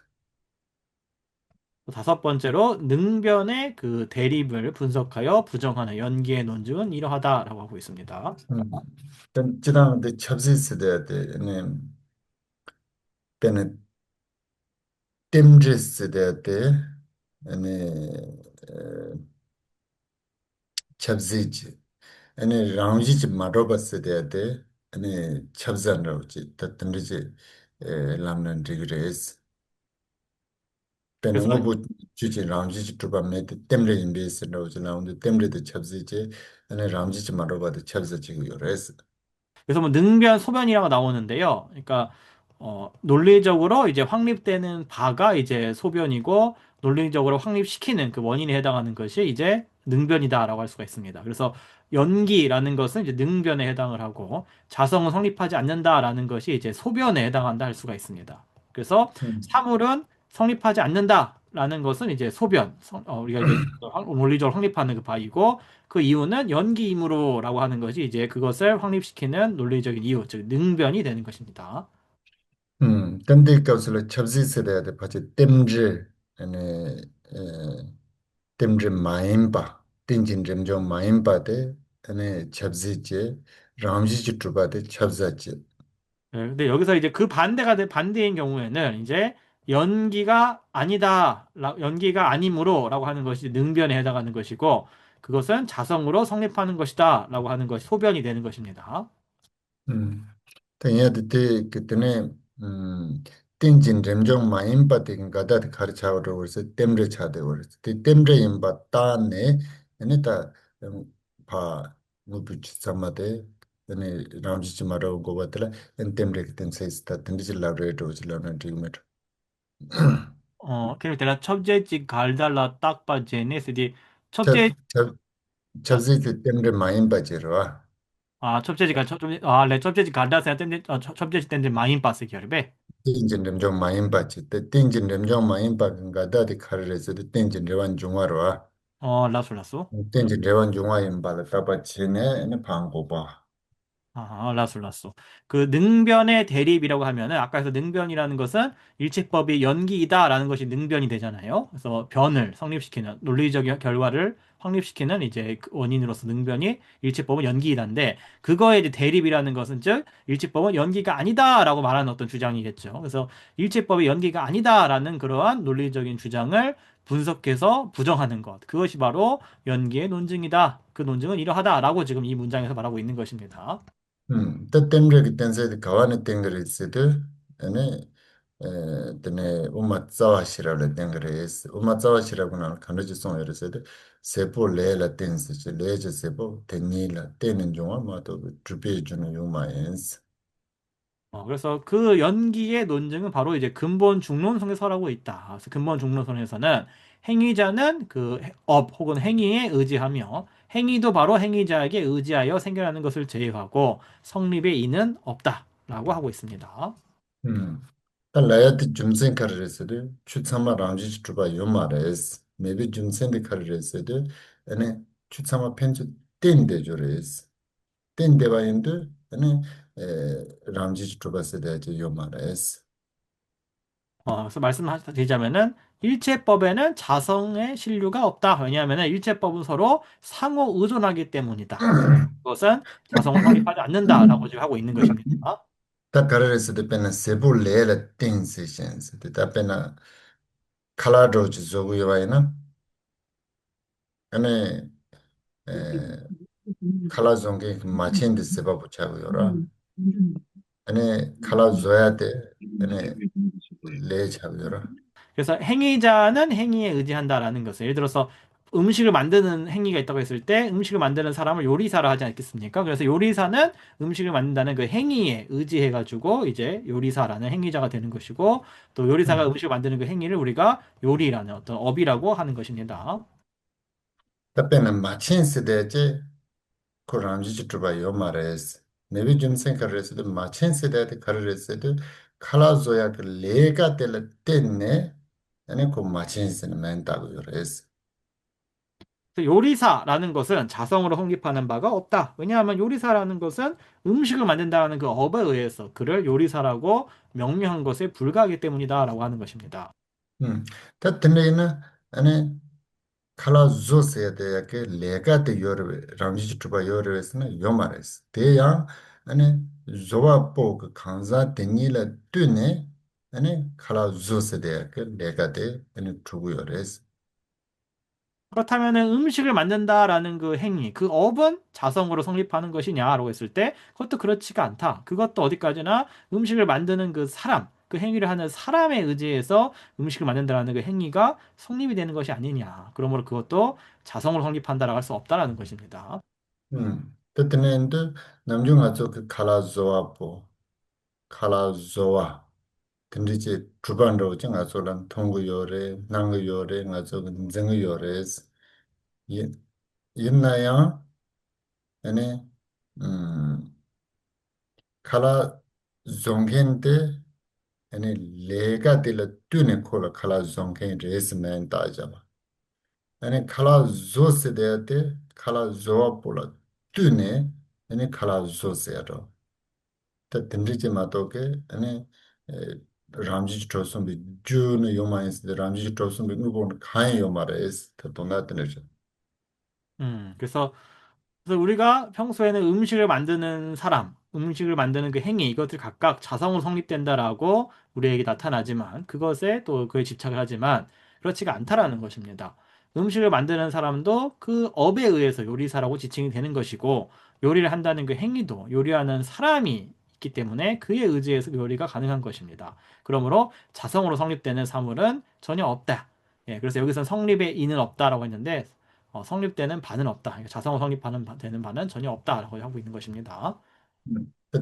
또 다섯 번째로 능변의 그 대립을 분석하여 부정하는 연기의 논증은 이러하다라고 하고 있습니다. 지난 데 chabzi sida de ne pene temres sida de ne chabzi ane rangji chi maroba sida de ane chabzan rawochi ta temreji lamnan rigres. Pene 그래서 ngobu chuchi rangji chi tuba me de temre imbe sida rawochi launde temre de chabzi chi ane rangji chi maroba de chabza chi yores. 뭐 능변, 소변이라고 나오는데요. 그러니까 논리적으로 이제 확립되는 바가 이제 소변이고 논리적으로 확립시키는 그 원인에 해당하는 것이 이제 능변이다라고 할 수가 있습니다. 그래서 연기라는 것은 이제 능변에 해당을 하고 자성은 성립하지 않는다라는 것이 이제 소변에 해당한다 할 수가 있습니다. 그래서 사물은 성립하지 않는다라는 것은 이제 소변, 우리가 이제 논리적으로 확립하는 그 바이고 그 이유는 연기이므로라고 하는 것이 이제 그것을 확립시키는 논리적인 이유, 즉 능변이 되는 것입니다. 근데 값을 첩지 세대야 돼. 같이 땜질 아니 땜질 마임바 띵진 점점 마임바데 아니 첩지제 람지 주바데 첩자제 근데 여기서 이제 그 반대가 된 반대인 경우에는 이제 연기가 아니다, 연기가 아니므로라고 하는 것이 능변에 해당하는 것이고 그것은 자성으로 성립하는 것이다라고 하는 것이 소변이 되는 것입니다. 음. 당연히 그때는 땡진 점정 마인 바데 가다 가르쳐오고 그래서 땜르 차대 그래서 땜르 임바 따네 아니다 바 무부치 삼마데 네 라운지 마라고 거 같더라 땜르 그땐 세스타 땡지 라브레도 질라는 디메트 그리고 내가 첩제지 갈달라 딱바제네 스디 첩제 첩 아, 첩지 땜르 마인 바지로와 첩제지가 첩좀 첩제지 갈달세 땜제 첩제지 땜제 마인 바스 결베 땡진 점정 마인 바지 땡진 점정 마인 바가 가다 가르쳐서 땡진 레완 중화로와 라술라소 땡지 레원 중화인 바를 따바치네 방고바. 라술라소. 그 능변의 대립이라고 하면은 아까 해서 능변이라는 것은 일치법이 연기이다라는 것이 능변이 되잖아요. 그래서 변을 성립시키는 논리적 결과를 확립시키는 이제 그 원인으로서 능변이 일치법은 연기이다인데 그거에 이제 대립이라는 것은 즉 일치법은 연기가 아니다라고 말하는 어떤 주장이겠죠. 그래서 일치법이 연기가 아니다라는 그러한 논리적인 주장을 분석해서 부정하는 것. 그것이 바로 연기의 논증이다. 그 논증은 이러하다라고 지금 이 문장에서 말하고 있는 것입니다. 또 때문에 그때서 가와는 땡그를 있어도 아니 때네 우마자와시라를 땡그레스 우마자와시라고는 간르지송 이르세도 세포 레라 땡스지 레제 세포 테니라 때는 종아 마도 주비에 주는 요마엔스. 그래서 그 연기의 논증은 바로 이제 근본 중론성에 설하고 있다. 그래서 근본 중론선에서는 행위자는 그 업 혹은 행위에 의지하며 행위도 바로 행위자에게 의지하여 생겨나는 것을 제외하고 성립의 이는 없다라고 하고 있습니다. 라야트 줌센 카르레스도 추참마 랑지 주바 요마레스 메비 줌센데 카르레스도 아니 추참마 펜주 땡데 조레스 땡데 바인도 아니 랑지 주바세데 요마레스. 그래서 말씀드리자면은 일체법에는 자성의 신류가 없다. 왜냐하면은 일체법은 서로 상호 의존하기 때문이다. 그것은 자성을 성립하지 않는다라고 지금 하고 있는 것입니다. 다 카르레스도 페나 세부 레라 땡세션스 다 페나 칼라도지 조구요바이나 아니 에 칼라종게 마친데 세바부 차고요라 아니 칼라 조야데 아니 레 차고요라. 그래서 행위자는 행위에 의지한다라는 것을 예를 들어서 음식을 만드는 행위가 있다고 했을 때 음식을 만드는 사람을 요리사라 하지 않겠습니까? 그래서 요리사는 음식을 만든다는 그 행위에 의지해가지고 이제 요리사라는 행위자가 되는 것이고 또 요리사가 음식을 만드는 그 행위를 우리가 요리라는 어떤 업이라고 하는 것입니다. 답변은 마친 세대제 코란지 주트바 요마레스 네비 좀 생각했을 마친 세대한테 가르쳤을 칼라조야 그 레가 될 때네 아니 그 마친 세는 멘다고 요레스. 그래서 요리사라는 것은 자성으로 성립하는 바가 없다. 왜냐하면 요리사라는 것은 음식을 만든다는 그 업에 의해서 그를 요리사라고 명명한 것에 불과하기 때문이다라고 하는 것입니다. 다 듣네는 아니 칼라조스야 돼게 레가 돼 요르 람지 주트바 요르스는 요마레스 대야 아니 조아포 그 강자 데니라 뜨네 아니 칼라조스 돼게 레가 돼 아니 두고 요레스. 그렇다면은 음식을 만든다라는 그 행위, 그 업은 자성으로 성립하는 것이냐라고 했을 때 그것도 그렇지가 않다. 그것도 어디까지나 음식을 만드는 그 사람, 그 행위를 하는 사람에 의지해서 음식을 만든다라는 그 행위가 성립이 되는 것이 아니냐. 그러므로 그것도 자성으로 성립한다라고 할 수 없다라는 것입니다. 그때는데 남중 아주 그 칼라조아포 칼라조아 근데 이제 주반으로 좀 아주란 통구 요래 난구 요래 아주 증의 요래스 예 있나요? 아니 칼라 종겐데 아니 레가 될 뚜네 콜 칼라 종겐 레스멘 따자마 아니 칼라 조스데데 칼라 조아폴라 뚜네 아니 칼라 조세로 다 든지지 마도게 아니 람지 트로스비 주는 요마인스 람지 트로스비 누군 카이 요마레스 더 도나드네죠. 그래서 그래서 우리가 평소에는 음식을 만드는 사람, 음식을 만드는 그 행위, 이것들 각각 자성으로 성립된다라고 우리에게 나타나지만, 그것에 또 그에 집착을 하지만, 그렇지가 않다라는 것입니다. 음식을 만드는 사람도 그 업에 의해서 요리사라고 지칭이 되는 것이고, 요리를 한다는 그 행위도 요리하는 사람이 있기 때문에 그에 의지해서 그 요리가 가능한 것입니다. 그러므로 자성으로 성립되는 사물은 전혀 없다. 예, 그래서 여기서 성립의 이는 없다라고 했는데, 성립되는 바는 없다. 그러니까 자성으로 성립하는 되는 바는 전혀 없다라고 하고 있는 것입니다.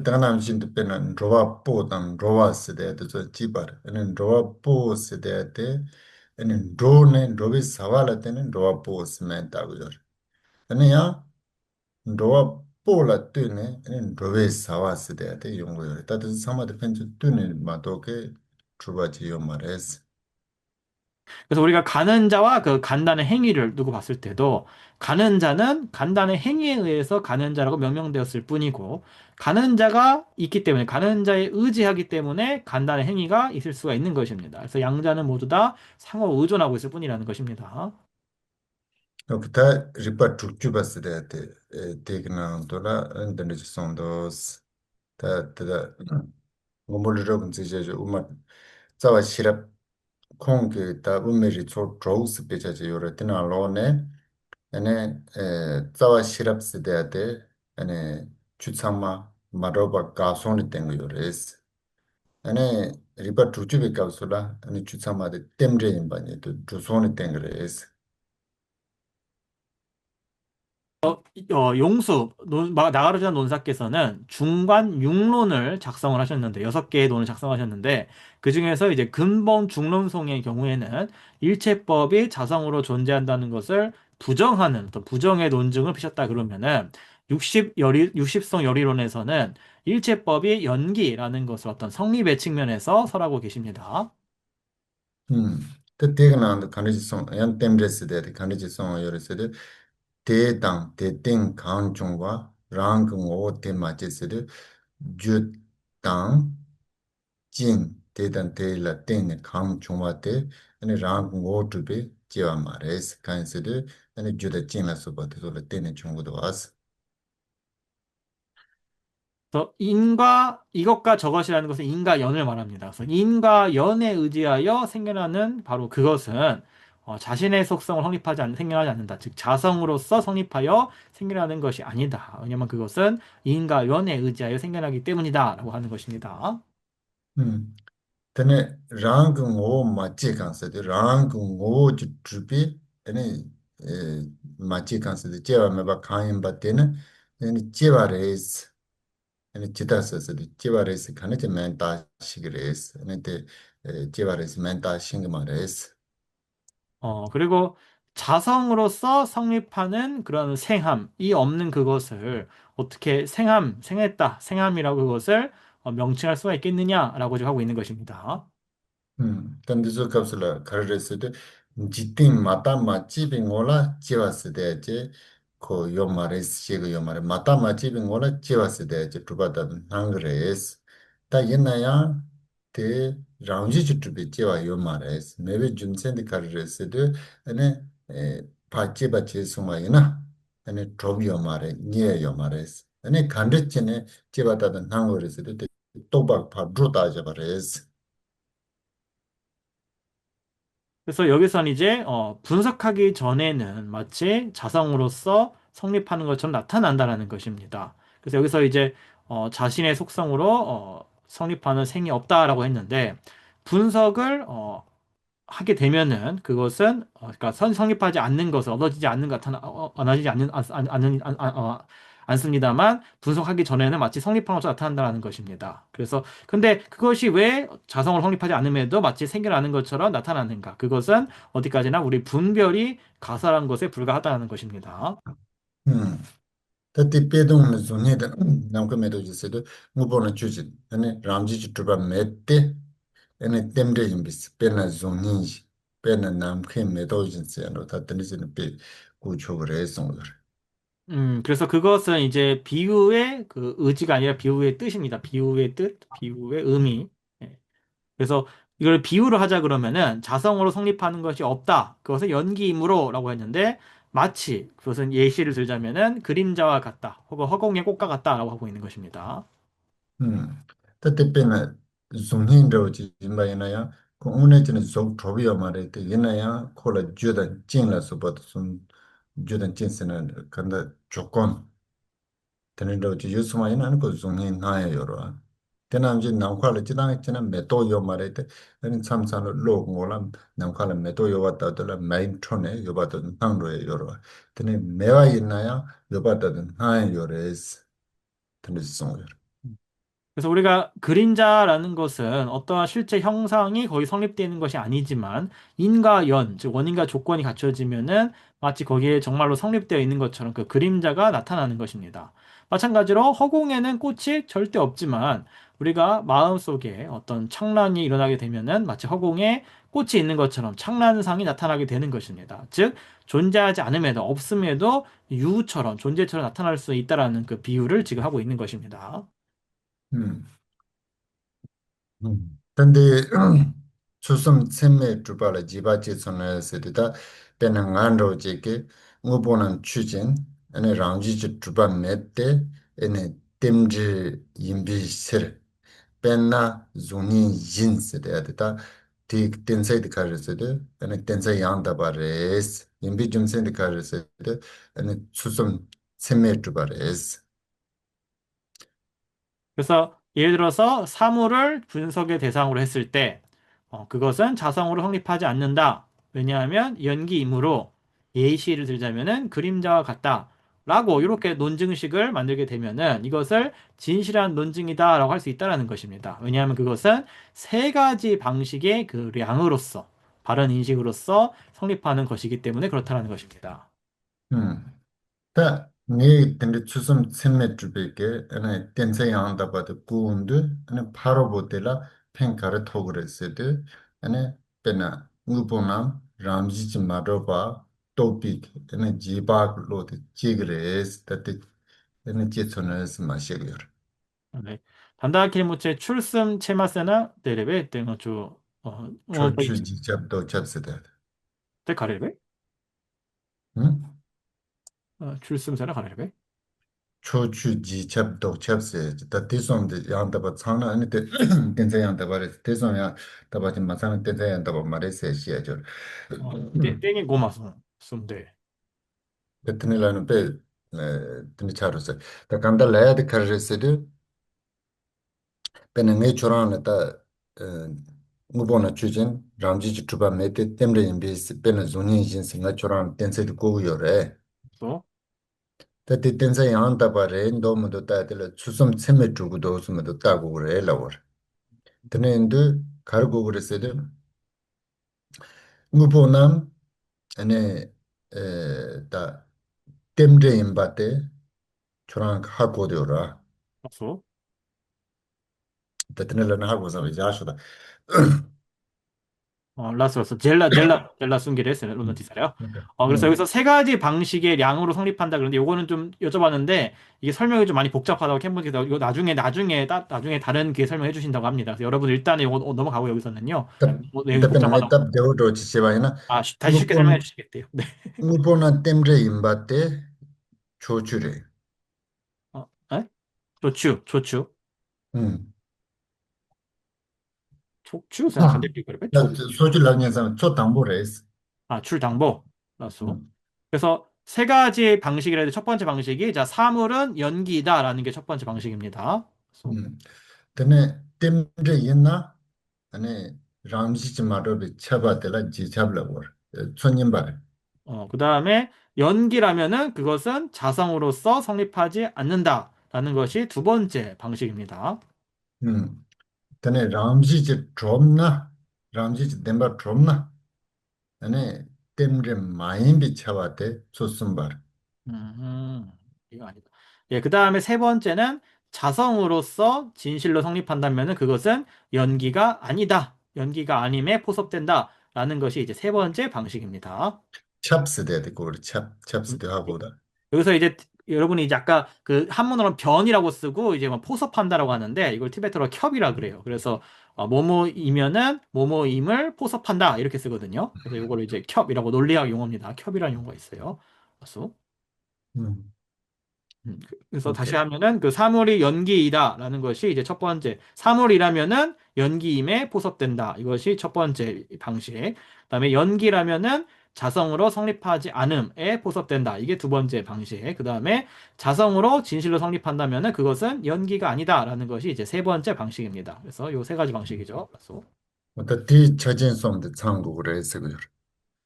당나라 신도 빼는 로와 보단 로와 세대도 저 지바르 에는 로와 보 세대한테 에는 로네 로비 사발할 때는 로와 보 스멘다고 저 아니야 로와 보라 뜨네 에는 로비 사와 세대한테 용거요 다들 사마드 펜츠 뜨네 마도게 주바지 요 말레스 그래서 우리가 가는 자와 그 간다는 행위를 두고 봤을 때도 가는 자는 간다는 행위에 의해서 가는 자라고 명명되었을 뿐이고 가는 자가 있기 때문에 가는 자에 의지하기 때문에 간다는 행위가 있을 수가 있는 것입니다. 그래서 양자는 모두 다 상호 의존하고 있을 뿐이라는 것입니다. 그다 리파 주바 세대한테 테그나 돌아 엔데 sondos 다 ngomolero nzijeje uma tsawa shirap kong ke ta umeri tso drous pecha je yore tina lo ne ene tsawa shirap sidea de ene chutsama maroba gason tengu yore es ene riba chuchube kapsula ene chutsama de temre imba ne to drusoni tengre es 나가르자 논사께서는 중간 융론을 작성을 하셨는데, 6개의 논을 작성하셨는데, 그 중에서 이제 근본 중론송의 경우에는 일체법이 자성으로 존재한다는 것을 부정하는, 어떤 부정의 논증을 피셨다 그러면은, 60성 열이론에서는 일체법이 연기라는 것을 어떤 성립의 측면에서 설하고 계십니다. te tegna and kanji song yan temre sidea de kanji song yore sidea te dang te ting kang chungwa rang ngo te ma che sidea ju dang jing te dan te la ting ne kang chungwa te ane rang ngo tu be jewa ma res kan sidea ane ju da jing la soba te so la te ne chungwa do as 그래서 인과 이것과 저것이라는 것은 인과 연을 말합니다. 그래서 인과 연에 의지하여 생겨나는 바로 그것은 자신의 속성을 생겨나지 않는다. 즉 자성으로서 성립하여 생겨나는 것이 아니다. 왜냐하면 그것은 인과 연에 의지하여 생겨나기 때문이다라고 하는 것입니다. tene rang ngo ma che kan sidea rang ngo ju tu be ane ma che kan sidea jewa me ba kang ba te ne ane jewa res ane chitasasa di chivarese kanete menta shigres ane te chivarese menta shingmares 그리고 자성으로서 성립하는 그런 생함이 없는 그것을 어떻게 생했다, 생함이라고 그것을 명칭할 수가 있겠느냐라고 지금 하고 있는 것입니다. 근데 저 kapsula karese de jitin mata ma chibi ngola chivase de je ko yomares shig yomare mata ma chibi ngola chivase de je tubada nangres ta yenaya te rangji chubi chiva yomares mebe junsen de karese de ane pa chiba che suma ina ane trobi yomare nye yomares ane kandechene chivada nangres de tobak pa druta jabares 그래서 여기서는 이제 분석하기 전에는 마치 자성으로서 성립하는 것처럼 나타난다라는 것입니다. 그래서 여기서 이제 자신의 속성으로 성립하는 생이 없다라고 했는데 분석을 하게 되면은 그것은 그러니까 성립하지 않는 것을 얻어지지 않는 것 얻어지지 않습니다만 분석하기 전에는 마치 성립한 것처럼 나타난다는 것입니다. 그래서 근데 그것이 왜 자성을 성립하지 않음에도 마치 생겨나는 것처럼 나타나는가? 그것은 어디까지나 우리 분별이 가설한 것에 불과하다는 것입니다. 음. tati pedung na zunhe da namka medo jisedo ngubo na chujit ane ramji chi tuba mette ane temde jimbis pe na zunhe ji pe na namka medo jinse ano tatani zine pe kuchogre songar 그래서 그것은 이제 비유의 그 의지가 아니라 비유의 뜻입니다. 비유의 뜻, 비유의 의미. 예. 그래서 이걸 비유를 하자 그러면은 자성으로 성립하는 것이 없다. 그것은 연기이므로라고 했는데 마치 그것은 예시를 들자면은 그림자와 같다 혹은 허공의 꽃과 같다라고 하고 있는 것입니다. 음. 그때는 종행도 지금이나야 그 오늘은 좀 더비어 말했대 이나야 콜라 주던 찐라서부터 좀 주던 찐스는 근데 조건 되는데 유스마이나 하는 거 종행 나야 여러 대남지 남과를 지나했지만 메토요 말했대 아니 참사는 로고라 남과를 메토요 왔다더라 메인트론에 요바던 방로에 여러 근데 매와 있나야 요바던 나야 여러스 되는 송 그래서 우리가 그림자라는 것은 어떠한 실제 형상이 거의 성립되어 있는 것이 아니지만 인과 연, 즉 원인과 조건이 갖춰지면은 마치 거기에 정말로 성립되어 있는 것처럼 그 그림자가 나타나는 것입니다. 마찬가지로 허공에는 꽃이 절대 없지만 우리가 마음속에 어떤 창란이 일어나게 되면은 마치 허공에 꽃이 있는 것처럼 창란상이 나타나게 되는 것입니다. 즉 존재하지 않음에도 없음에도 유처럼 존재처럼 나타날 수 있다라는 그 비유를 지금 하고 있는 것입니다. 근데 초섬 셈매 주발의 지바지 선에서다 배는 안로 제게 무보는 추진 아니 랑지지 주반 맷때 아니 템지 임비실 벤나 존이 진스데다 티 텐사이드 카르세데 아니 텐사 양다 바레스 임비 좀센데 카르세데 아니 초섬 셈매 주발에스 그래서 예를 들어서 사물을 분석의 대상으로 했을 때 그것은 자성으로 성립하지 않는다. 왜냐하면 연기이므로 예시를 들자면은 그림자와 같다. 라고 이렇게 논증식을 만들게 되면은 이것을 진실한 논증이다라고 할 수 있다라는 것입니다. 왜냐하면 그것은 세 가지 방식의 그 량으로서 바른 인식으로서 성립하는 것이기 때문에 그렇다는 것입니다. 다, 네, 근데 추some 세메트르베게, 아니, 텐세 양다 봐도 구운데, 아니, 바로 보텔라 펜카르 토그레스데, 아니, 페나, 무보나, 람지지 마도바, 토픽, 아니, 지박 로데, 지그레스, 다테, 아니, 제천에스 마시고요. 네. 단다키리모체 출슴 체마세나 데레베 땡어주 초추지 잡도 잡스다. 때 가레베? 응? 출슴세나 가레베? 초추지 잡도 잡세, 다 대송데 양다 봐 상나 아니, 텐세 양다 바레스, 대송 양, 다바지 마사는 텐세 양다 봐 마레스 시야죠. 땡이 고마서 숨데. 베트닐라는 베 드니 차로서 다 간다 라야드 카르세드 베는 네 초라나다 무보나 추진 람지 주바 메테 템레 임비스 베는 존이 진싱가 초란 텐세드 고요레 또 다티 텐세 양다 바레 인도모도 따들 추섬 쳔메 주고도 스모도 따고 그래 라워 드네인드 가르고 그랬어도 무보남 아니 에다 템레 임바테 초란 하고 되어라 소 베트닐라는 하고 서 이제 아시다 라스로서 젤라 숨기레스 로너티사요. 그러니까, 그래서 여기서 세 가지 방식의 량으로 성립한다. 그런데 요거는 좀 여쭤봤는데 이게 설명이 좀 많이 복잡하다고 캠보디에서 이거 나중에 다른 기회 설명해 주신다고 합니다. 그래서 여러분 일단은 요거 넘어가고 여기서는요. 내용이 답변은 복잡하다고. 답 대우도 지시바이나 다시 쉽게 설명해 주시겠대요. 네. 무보나 템레 임바테 조주레 에? 조추. 음 촉추 생각한데 그래? 소주라니에서 초당보레스 출당보. 라수. 음 그래서 세 가지 방식이라 해도 첫 번째 방식이 자 사물은 연기다라는 게 첫 번째 방식입니다. 그래서 근데 템레 있나 아니 람지지 마르베 차바텔라 지잡라고 촌님바 그다음에 연기라면은 그것은 자성으로서 성립하지 않는다라는 것이 두 번째 방식입니다. 음 근데 람지지 좀나 람지지 덴바 좀나 아니 템레 마임비 차바테 초슴바 음, 이거 아니다. 예, 그다음에 세 번째는 자성으로서 진실로 성립한다면은 그것은 연기가 아니다. 연기가 아님에 포섭된다라는 것이 이제 세 번째 방식입니다. 찹스데 되고 음, 찹스데 하고다 여기서 이제 여러분이 이제 아까 그 한문으로 변이라고 쓰고 이제 뭐 포섭한다라고 하는데 이걸 티베트어로 켑이라 그래요. 그래서 뭐뭐이면은 뭐뭐임을 포섭한다 이렇게 쓰거든요. 그래서 이거를 이제 켑이라고 논리학 용어입니다. 켑이라는 용어가 있어요. 맞소? 음, 그래서 다시 오케이. 하면은 그 사물이 연기이다라는 것이 이제 첫 번째. 사물이라면은 연기임에 포섭된다. 이것이 첫 번째 방식. 그다음에 연기라면은 자성으로 성립하지 않음에 포섭된다. 이게 두 번째 방식. 그다음에 자성으로 진실로 성립한다면은 그것은 연기가 아니다라는 것이 이제 세 번째 방식입니다. 그래서 요 세 가지 방식이죠. 어떤 뒤처진성도 참고를 해서 그래.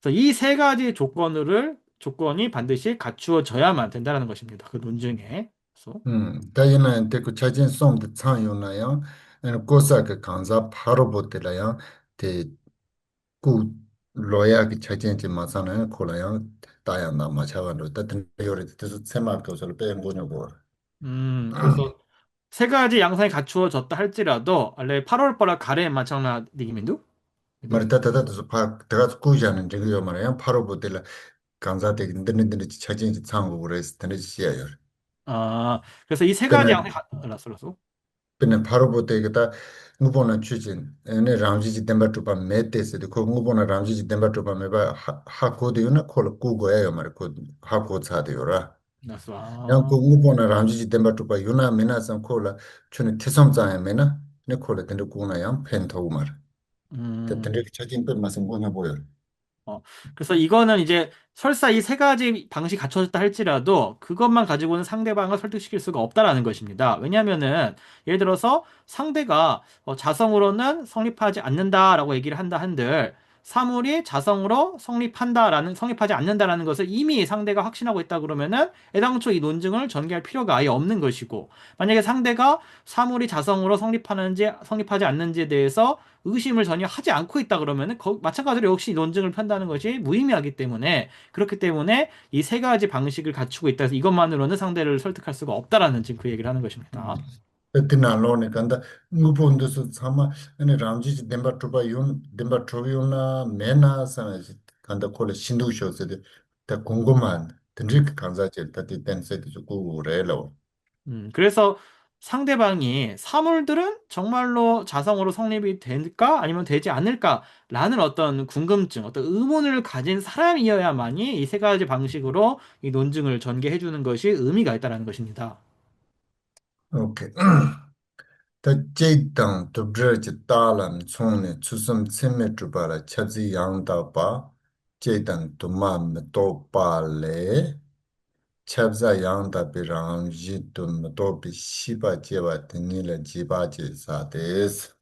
그래서 이 세 가지 조건이 반드시 갖추어져야만 된다는 것입니다. 그 논증에. 그래서 다이나 데고 처진성도 참요나요. 고사 그 강사 바로 보더라요. 대 구 로야 그 처진지 마사는 콜아요. 다양나 마찬가지로 같은 요리 뜻을 세마고서 빼는 거냐고. 그래서 세 가지 양상이 갖추어졌다 할지라도 알레 8월 벌라 가래 마창나 디기민두? 말이 따따따서 파 내가 꾸지하는 저거 말이야. 바로 보더라. 강사 되게 nd는 처진지 참고를 해서 되는 시야요. 아, 그래서 이 세 가지 근데 양상이 알았어. പിന്നെ 파로보테 그다 무보나 추진 ene ramji temba 메테스 그 무보나 ramji temba 메바 하코드요나 콜 구고예요 말 하코 차데요라 알았어. 양 무보나 ramji temba 유나 메나선 콜라 추네 태섬자에 메나 네 콜라 텐데 구나 양 펜토우 말 음. 텐데 차진 pen 맛은 뭐냐 보여 어, 그래서 이거는 이제 설사 이 세 가지 방식이 갖춰졌다 할지라도 그것만 가지고는 상대방을 설득시킬 수가 없다라는 것입니다. 왜냐하면은 예를 들어서 상대가 자성으로는 성립하지 않는다라고 얘기를 한다 한들 사물이 자성으로 성립하지 않는다라는 것을 이미 상대가 확신하고 있다 그러면은 애당초 이 논증을 전개할 필요가 아예 없는 것이고 만약에 상대가 사물이 자성으로 성립하지 않는지에 대해서 의심을 전혀 하지 않고 있다 그러면은 마찬가지로 역시 논증을 편다는 것이 무의미하기 때문에 그렇기 때문에 이 세 가지 방식을 갖추고 있다 해서 이것만으로는 상대를 설득할 수가 없다라는 지금 그 얘기를 하는 것입니다. tina lone kanda ngupo ndoso sama ene ramji demba truba yuna mena sana kanda kola shindu sho sede ta kunguman tenrik kanza che tati ten sede su kugu re lo 그래서 상대방이 사물들은 정말로 자성으로 성립이 될까? 아니면 되지 않을까?라는 어떤 궁금증, 어떤 의문을 가진 사람이어야만이 이 세 가지 방식으로 이 논증을 전개해 주는 것이 의미가 있다는 것입니다. 오케이 ta jay tang tubzhe che talam chongne chusum tsime trubala chabzi yang da pa jay tang tuma me to pa le chabza yang da pi rang ji tum me to pi shiba jewa teni le jiba je sa des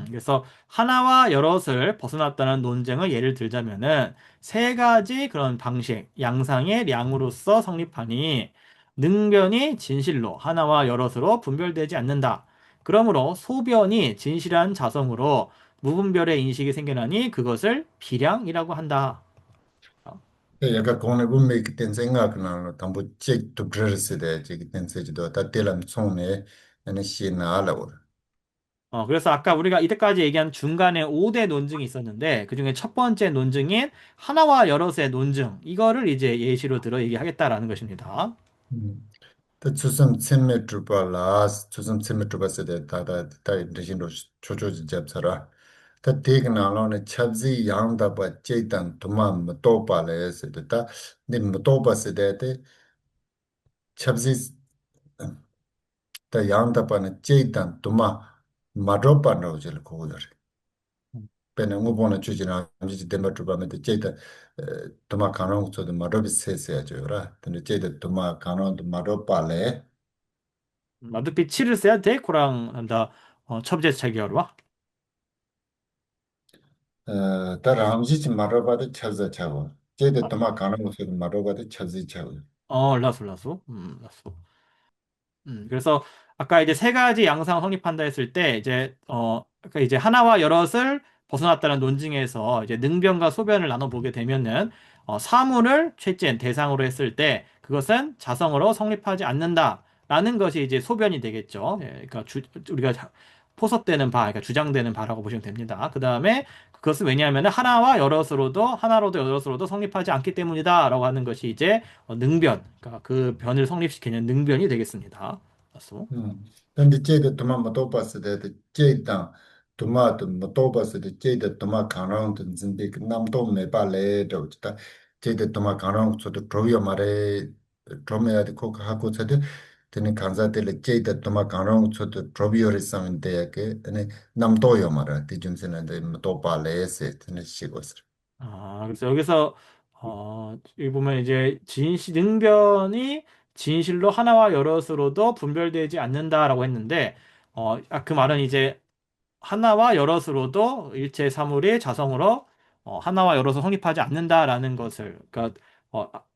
그래서 하나와 여럿을 벗어났다는 논쟁을 예를 들자면은 세 가지 그런 방식, 양상의 량으로서 성립하니 능변이 진실로 하나와 여럿으로 분별되지 않는다. 그러므로 소변이 진실한 자성으로 무분별의 인식이 생겨나니 그것을 비량이라고 한다. yaka kone bu me ki tense nga kana no tambu che tubzhe se de che ki tense ji do ta telam chongne ene shi na la wo 그래서 아까 우리가 이때까지 얘기한 중간에 5대 논증이 있었는데, 그 중에 첫 번째 논증인 하나와 여럿의 논증, 이거를 이제 예시로 들어 얘기하겠다라는 것입니다. 또 추섬 쳔메 트루발라스 추섬 쳔메 트루바스데 다다 다 인디신도 조조지 잡사라 다 대그나로네 찹지 양다바 제단 도맘 토발레스데 님 토바스데 찹지 다 양다바네 제단 도마 마로바노질 고요레 베네 무보나 추지나 암지 데마 트루바메데 제다 도마 카노 소데 마로비세세야죠라 근데 제다 도마 카노도 마로발레 마두피 치를 써야 돼? 코랑 한다. 첩제 체계어로. 다 람지 마로바데 찾자 차고 제데 도마 가는 곳에 마로바데 찾지 차고 라수. 라수. 그래서 아까 이제 세 가지 양상 성립한다 했을 때 이제 아까 이제 하나와 여럿을 벗어났다는 논증에서 이제 능변과 소변을 나눠보게 되면은 사물을 최젠 대상으로 했을 때 그것은 자성으로 성립하지 않는다라는 것이 이제 소변이 되겠죠. 예, 그러니까 우리가 포섭되는 바, 그러니까 주장되는 바라고 보시면 됩니다. 그 다음에 그것은 왜냐하면 하나로도 여럿으로도 성립하지 않기 때문이다라고 하는 것이 이제 능변, 그러니까 그 변을 성립시키는 능변이 되겠습니다. 맞소? 근데 제데 도마 마토바스데 제다 도마도 마토바스데 제데 도마 가는 든진데 남도 메발레 도다 제데 도마 가랑 저도 드로요 말에 드로메야디 코카 하고 저도 되는 간사들 제데 도마 가랑 저도 드로비오리 상인데 그 아니 남도요 말아 디준세는데 또 발레세 되는 시고스. 그래서 여기서 여기 보면 이제 능변이 진실로 하나와 여럿으로도 분별되지 않는다라고 했는데 그 말은 이제 하나와 여럿으로도 일체 사물이 자성으로 하나와 여럿을 성립하지 않는다라는 것을 그러니까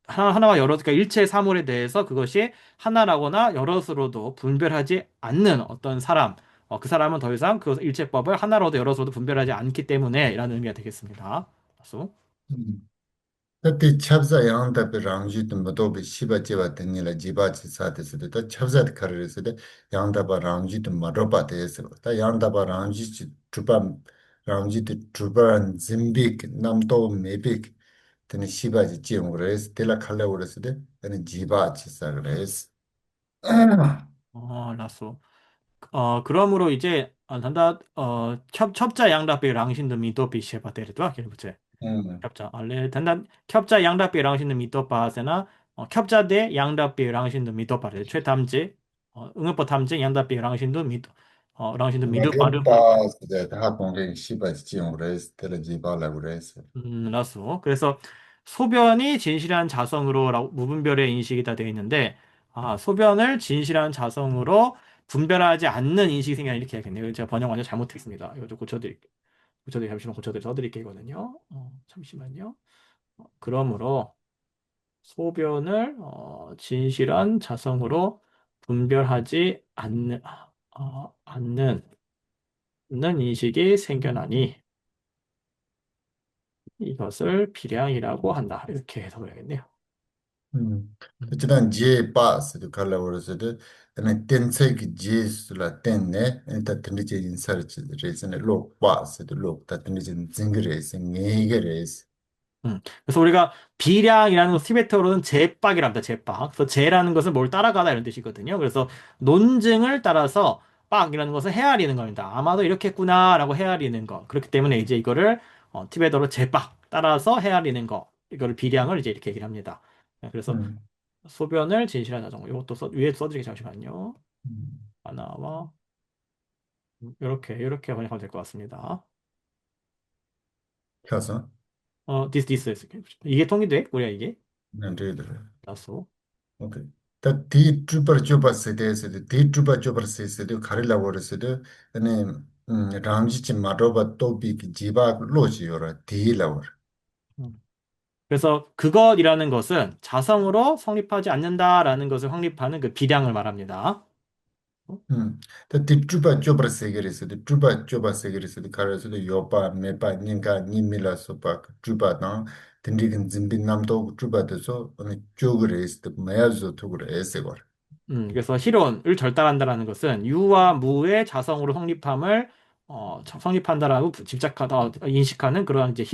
하나와 여럿 그러니까 일체 사물에 대해서 그것이 하나라거나 여럿으로도 분별하지 않는 어떤 사람 그 사람은 더 이상 그 일체법을 하나로도 여럿으로도 분별하지 않기 때문에라는 의미가 되겠습니다. 그래서 तते छबजा यांग ता पे रांगजी तुम बतो पे शिवा जेवा तन्ने ला जीवा छि साथे से ता छबजा त कर रे से यांग ता बा रांगजी तुम मरो पाते से ता यांग ता बा रांगजी छि ट्रुपा रांगजी ते ट्रुपा जिम्बिक नाम तो मेबिक तने शिवा जी जेंग रे से तेला खाले 오래 से तने जीवा छि 사 그래 라쏘 그러므로 이제 단다 첩자 양답비 랑신도 미도 비시에 바데르도 기르부제 음 캡자 알레 단단 캡자 양답비 랑신도 미도바세나 캡자 대 양답비 랑신도 미도바레 최탐지 응어법 탐지 양답비 랑신도 미도 랑신도 미도 내게 바르 빠 से 다 공개 शिवा जी जेंग रे से तेला जीवा ला 그래 라수 그래서 소변이 진실한 자성으로 무분별의 인식이 다 되어 있는데 소변을 진실한 자성으로 분별하지 않는 인식이 생겨 이렇게 해야겠네요. 제가 번역 완전 잘못했습니다. 이거 좀 고쳐드릴게요. 잠시만 써드릴게요. 잠시만요. 그러므로 소변을 진실한 자성으로 분별하지 않는 인식이 생겨나니 이것을 비량이라고 한다. 이렇게 해석해야겠네요. 그치만 제 빠스도 칼라버스도 ene tense ki jes la tenne ene ta tende je insar che resene lo 빠스도 lo ta tende je zingre se ngege res 그래서 우리가 비량이라는 거 티베트어로는 제빡이랍니다. 제빡. 그래서 제라는 것은 뭘 따라가다 이런 뜻이거든요. 그래서 논증을 따라서 빡이라는 것은 헤아리는 겁니다. 아마도 이렇게 했구나라고 헤아리는 거. 그렇기 때문에 이제 이거를 티베트어로 제빡 따라서 헤아리는 거. 이거를 비량을 이제 이렇게 얘기를 합니다. 그래서 음. 소변을 진실한 자전거. 이것도 위에 써드리게 잠시만요. 음. 하나와 이렇게 번역하면 될 것 같습니다. 켜서 this 이게 통일돼? 우리가 이게 난데들 나서 오케이 다디 트루퍼 조바 세데스 디 트루퍼 조바 세세도 가릴라 버스도 ene ramji chi madoba topi ki jiba loji yora di la 그래서 그것이라는 것은 자성으로 성립하지 않는다라는 것을 확립하는 그 비량을 말합니다. 다 딥주바 쪼브라 세게레스도 주바 쪼바 세게레스도 카라스도 요바 메바 닌가 니밀라 소바 주바나 딘디긴 짐빈 남도 주바데서 어느 쪼그레스도 메야조 투그레세거 그래서 희론을 절단한다라는 것은 유와 무의 자성으로 성립함을 성립한다라고 집착하다 인식하는 그러한 이제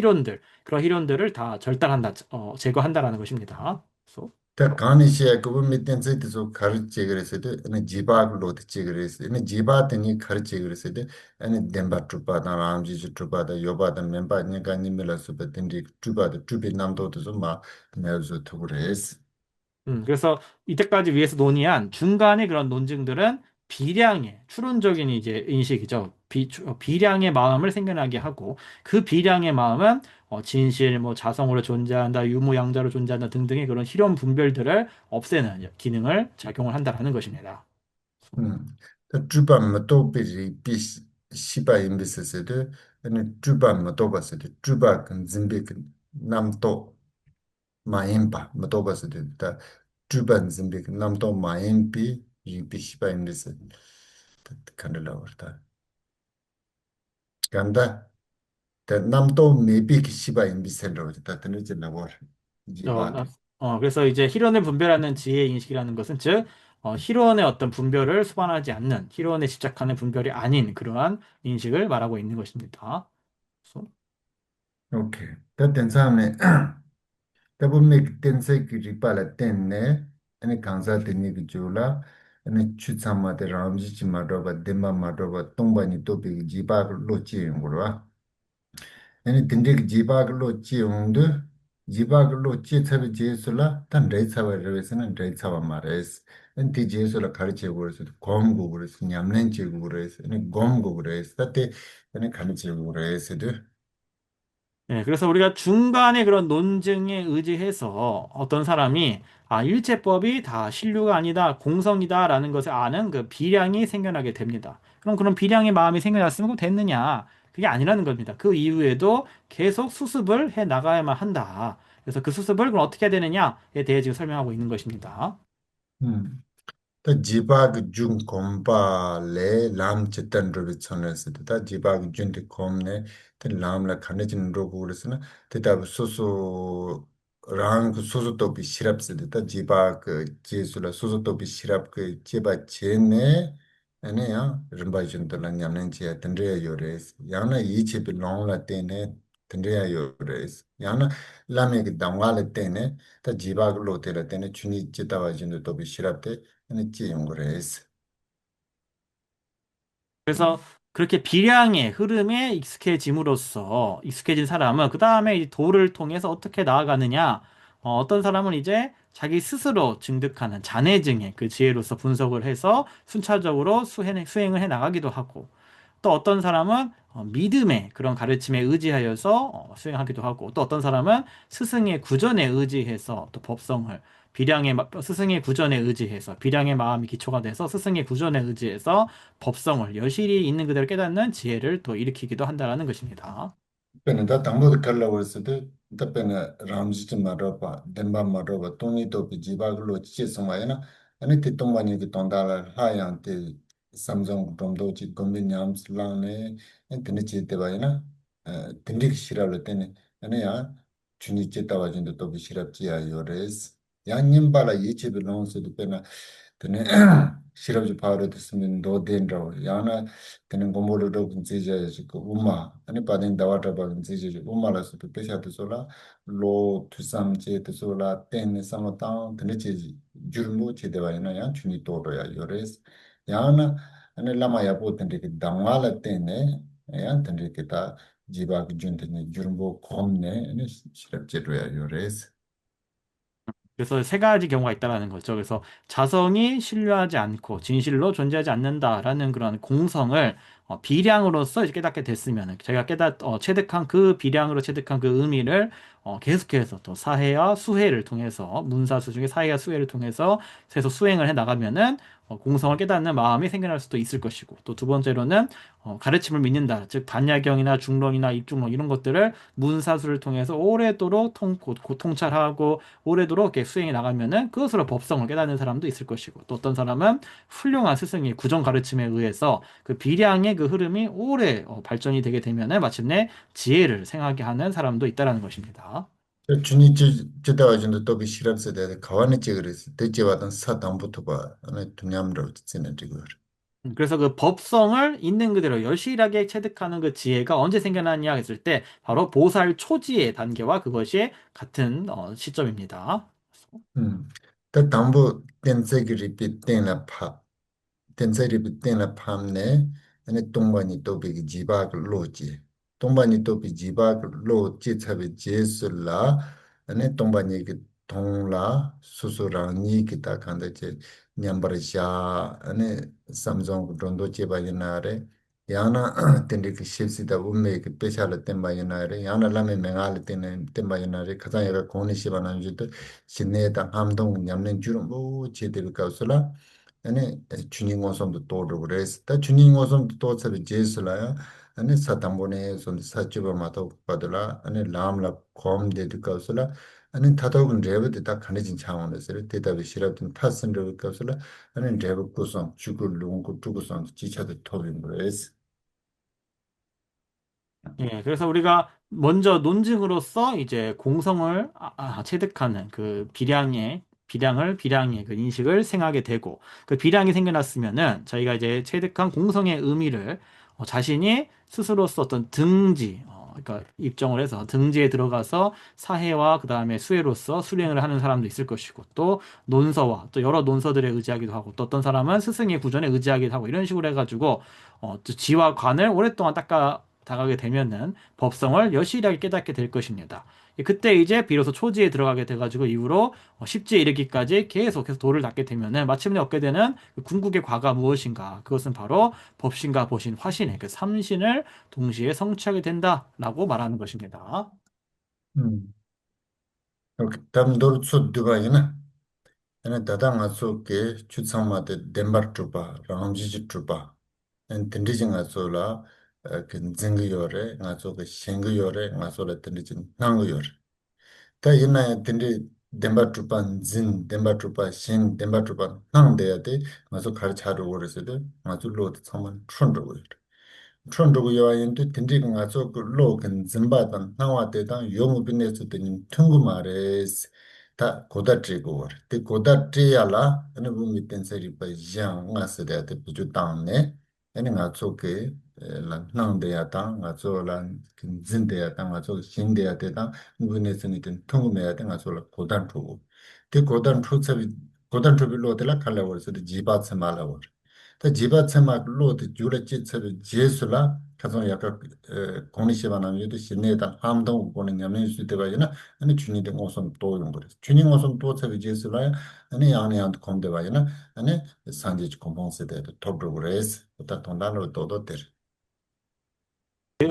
그런 희론들을 다 절단한다, 제거한다라는 것입니다. 그래서 다 가니시야 그분 미텐세도 카르체게레스도 어느 지바글로 티체게레스 어느 지바테니 카르체게레스도 어느 뎀바 주바다 라암지 주바다 요바다 멤바 닌가 니밀라 소바 딘디 주바다 주비 남도도 마 메야조 투그레스 그래서 이때까지 위에서 논의한 중간의 그런 논증들은 비량의 추론적인 이제 인식이죠. 비량의 마음을 생겨나게 하고 그 비량의 마음은 진실, 뭐 자성으로 존재한다, 유무양자로 존재한다 등등의 그런 실현 분별들을 없애는 기능을 작용을 한다라는 것입니다. 주바 마토피리 비 시바 임비스세데 아니 주바 마토바세데 주바 근 짐비 남토 마임바 마토바세데 다 주바 짐비 남토 마임비 이비 시바 임비세 칸들라 버다 간다 다 남토 메비 시바 임비센로 다 드느질라 버 어, 지바데 그래서 이제 희론을 분별하는 지혜 인식이라는 것은 즉 희론의 어떤 분별을 수반하지 않는 희론에 집착하는 분별이 아닌 그러한 인식을 말하고 있는 것입니다. 그래서, 오케이 다 된사네 tabu mek tense ki ripa la tenne ane kansa tenne ki chola ane chutsama te ramji chi madoba demba madoba tongba ni topi ki jiba lo chi yungurwa ane tende ki jiba lo chi yungdu 지바글로 지차비 제술라 단 레이차바 레베스는 레이차바 마레스 엔티 제술라 가르치고 그래서 곰고 그래서 냠nen치고 그래서 네 곰고 그래서 그때 네 가르치고 그래서 네, 그래서 우리가 중간에 그런 논증에 의지해서 어떤 사람이 일제법이 다 신류가 아니다, 공성이다라는 것을 아는 그 비량이 생겨나게 됩니다. 그럼 그런 비량의 마음이 생겨났으면 그럼 됐느냐? 그게 아니라는 겁니다. 그 이후에도 계속 수습을 해 나가야만 한다. 그래서 그 수습을 그럼 어떻게 해야 되느냐에 대해 지금 설명하고 있는 것입니다. 다 지바그 중 곰바레 람 치탄 로비 촌에서 다 지바그 준디 곰네 다 람라 카네진 로고 그랬으나 대다 소소 랑 소소 또비 시랍스 다 지바그 제술라 소소 또비 시랍 그 제바 제네 아니야 림바 준들라 냠nen 지야 던레 요레스 야나 이치비 롱라 테네 던레 요레스 야나 라메 그 당와레 테네 다 지바그 로테라 테네 추니 지다와 준도 또비 시랍테 아니 찌용 그래서 그래서 그렇게 비량의 흐름에 익숙해짐으로써 익숙해진 사람은 그 다음에 도를 통해서 어떻게 나아가느냐? 어떤 사람은 이제 자기 스스로 증득하는 자뇌증의 그 지혜로서 분석을 해서 순차적으로 수행을 해 나가기도 하고 또 어떤 사람은 믿음의 그런 가르침에 의지하여서 수행하기도 하고 또 어떤 사람은 스승의 구전에 의지해서 또 법성을 스승의 구전에 의지해서 비량의 마음이 기초가 돼서 스승의 구전에 의지해서 법성을 여실히 있는 그대로 깨닫는 지혜를 또 일으키기도 한다라는 것입니다. pene da tangbo de karla warisade da pene ramji maroba denba maroba toni to pi jiba glo chi soma yana ani ti tongba ni ki tongda la yang te samjong domdo chi gombe nyam slang ne tene chi te ba yana tende ki shirab le tene ani ya chuni chi ta wa jin to pi shirab chi ya yores ya nyim ba la yi chi bi long se de pene tene shirabji 파워를 듣으면 노덴라고 야나 그는 공부를 근지제 그 umma 아니 받은 다와다 봐 근지제 umma라서 베샤도 소라 로 투삼제 소라 텐 사마타 드네지 주르모 제대와이나 야 주니 도로야 요레스 야나 아니 라마야 보텐데 그 당와라 텐네 야 텐데 기타 지바 그 준테니 주르모 콤네 아니 시랍제로야 요레스 그래서 세 가지 경우가 있다라는 거죠. 그래서 자성이 신뢰하지 않고 진실로 존재하지 않는다라는 그런 공성을 비량으로서 이제 깨닫게 됐으면 저희가 체득한 그 비량으로 체득한 그 의미를 계속해서 또 사해와 수해를 통해서 문사수 중에 사해와 수해를 통해서 계속 수행을 해 나가면은 공성을 깨닫는 마음이 생겨날 수도 있을 것이고 또 두 번째로는 가르침을 믿는다. 즉 단야경이나 중론이나 입중론 이런 것들을 문사수를 통해서 오래도록 통찰하고 오래도록 이렇게 수행해 나가면은 그것으로 법성을 깨닫는 사람도 있을 것이고 또 어떤 사람은 훌륭한 스승의 구전 가르침에 의해서 그 비량의 그 흐름이 오래 발전이 되게 되면은 마침내 지혜를 생하게 하는 사람도 있다라는 것입니다. 주니 지다와준도 또비 시랍세대 가와네 찌그레스 대제와던 사담부터 봐 아니 두냠로 지는 지고 그래서 그 법성을 있는 그대로 여실하게 체득하는 그 지혜가 언제 생겨나냐 했을 때 바로 보살 초지의 단계와 그것이 같은 시점입니다. 다 담보 댄세기 리핏 댄라 파 댄세 리핏 댄라 팜네 아니 동반이 또비 지바그 로지 동반이 또비 지바그 로지 차비 제술라 아니 동반이 그 동라 수수랑니 기타 칸데체 냠바르샤 아니 삼종 론도 제바이나레 야나 텐데 그 십시다 우메 그 페샬 템바이나레 야나 라메 맹알 텐네 템바이나레 가자야가 고니 시바나 주도 신내다 함동 냠는 주로 뭐 제대로 가서라 아니 주닝 원성도 또르고 그래서 다 주닝 원성도 또 차비 제슬라야 아니 사담보네 손 사치바 마도 받으라 아니 람라 콤데드 가서라 아니 타도군 레베드 다 가내진 차원에서 대답이 싫었던 타슨 레베드 가서라 아니 레베드 구성 죽을 롱고 두고선 지차도 토빈 그래서 예, 그래서 우리가 먼저 논증으로서 이제 공성을 체득하는 그 비량의 그 인식을 생하게 되고 그 비량이 생겨났으면은 저희가 이제 체득한 공성의 의미를 자신이 스스로서 어떤 그러니까 입정을 해서 등지에 들어가서 사해와 그 다음에 수해로서 수행을 하는 사람도 있을 것이고 또 논서와 또 여러 논서들에 의지하기도 하고 또 어떤 사람은 스승의 구전에 의지하기도 하고 이런 식으로 해가지고 또 지와 관을 오랫동안 다가게 되면은 법성을 여실하게 깨닫게 될 것입니다. 그때 이제 비로소 초지에 들어가게 돼가지고 이후로 십지에 이르기까지 계속해서 도를 닦게 되면은 마침내 얻게 되는 그 궁극의 과가 무엇인가? 그것은 바로 법신과 보신, 화신의 그 삼신을 동시에 성취하게 된다라고 말하는 것입니다. 담도르 츠드바이나 ene dada nga tso ke chutsangma de denbar trupa, ramjiji trupa. En tendiji nga tso la ke nzingi yore, nga tso ke shengi yore, nga tso la tendiji nangu yore. Ta ina ya tendi denbar trupa nzin, denbar trupa shen, denbar trupa nang deya de, nga tso kari charu gore se de, nga tso lo de tsangma chun yore. Chondogu yawa yindu tindrik nga tso ku loo kan zimba dan nangwa te dan yongu bine su tani tungu ma res ta koda trigo war. Te koda triya la ane wungi tensari pa yang nga sida te puju tang ne ane nga tso ke la nang de ya tang nga tso la kan zin de ya tang nga tso shing de ya te tang wungi su ni tani tungu me ya te nga tso la kodan chogo. Te kodan chobi loo te la kala war sida jiba tsima la war. 다 지바 체막 로드 줄에 찌처리 제수라 가서 약간 공리시바나 유도 시내다 함동 보는 냐면 수도 봐야나 아니 주니데 오선 또 용거래 주니 오선 또 처리 제수라 아니 양이한테 건데 봐야나 아니 산지 컴pon스데 토브로그레스 부터 돈단으로 또도 될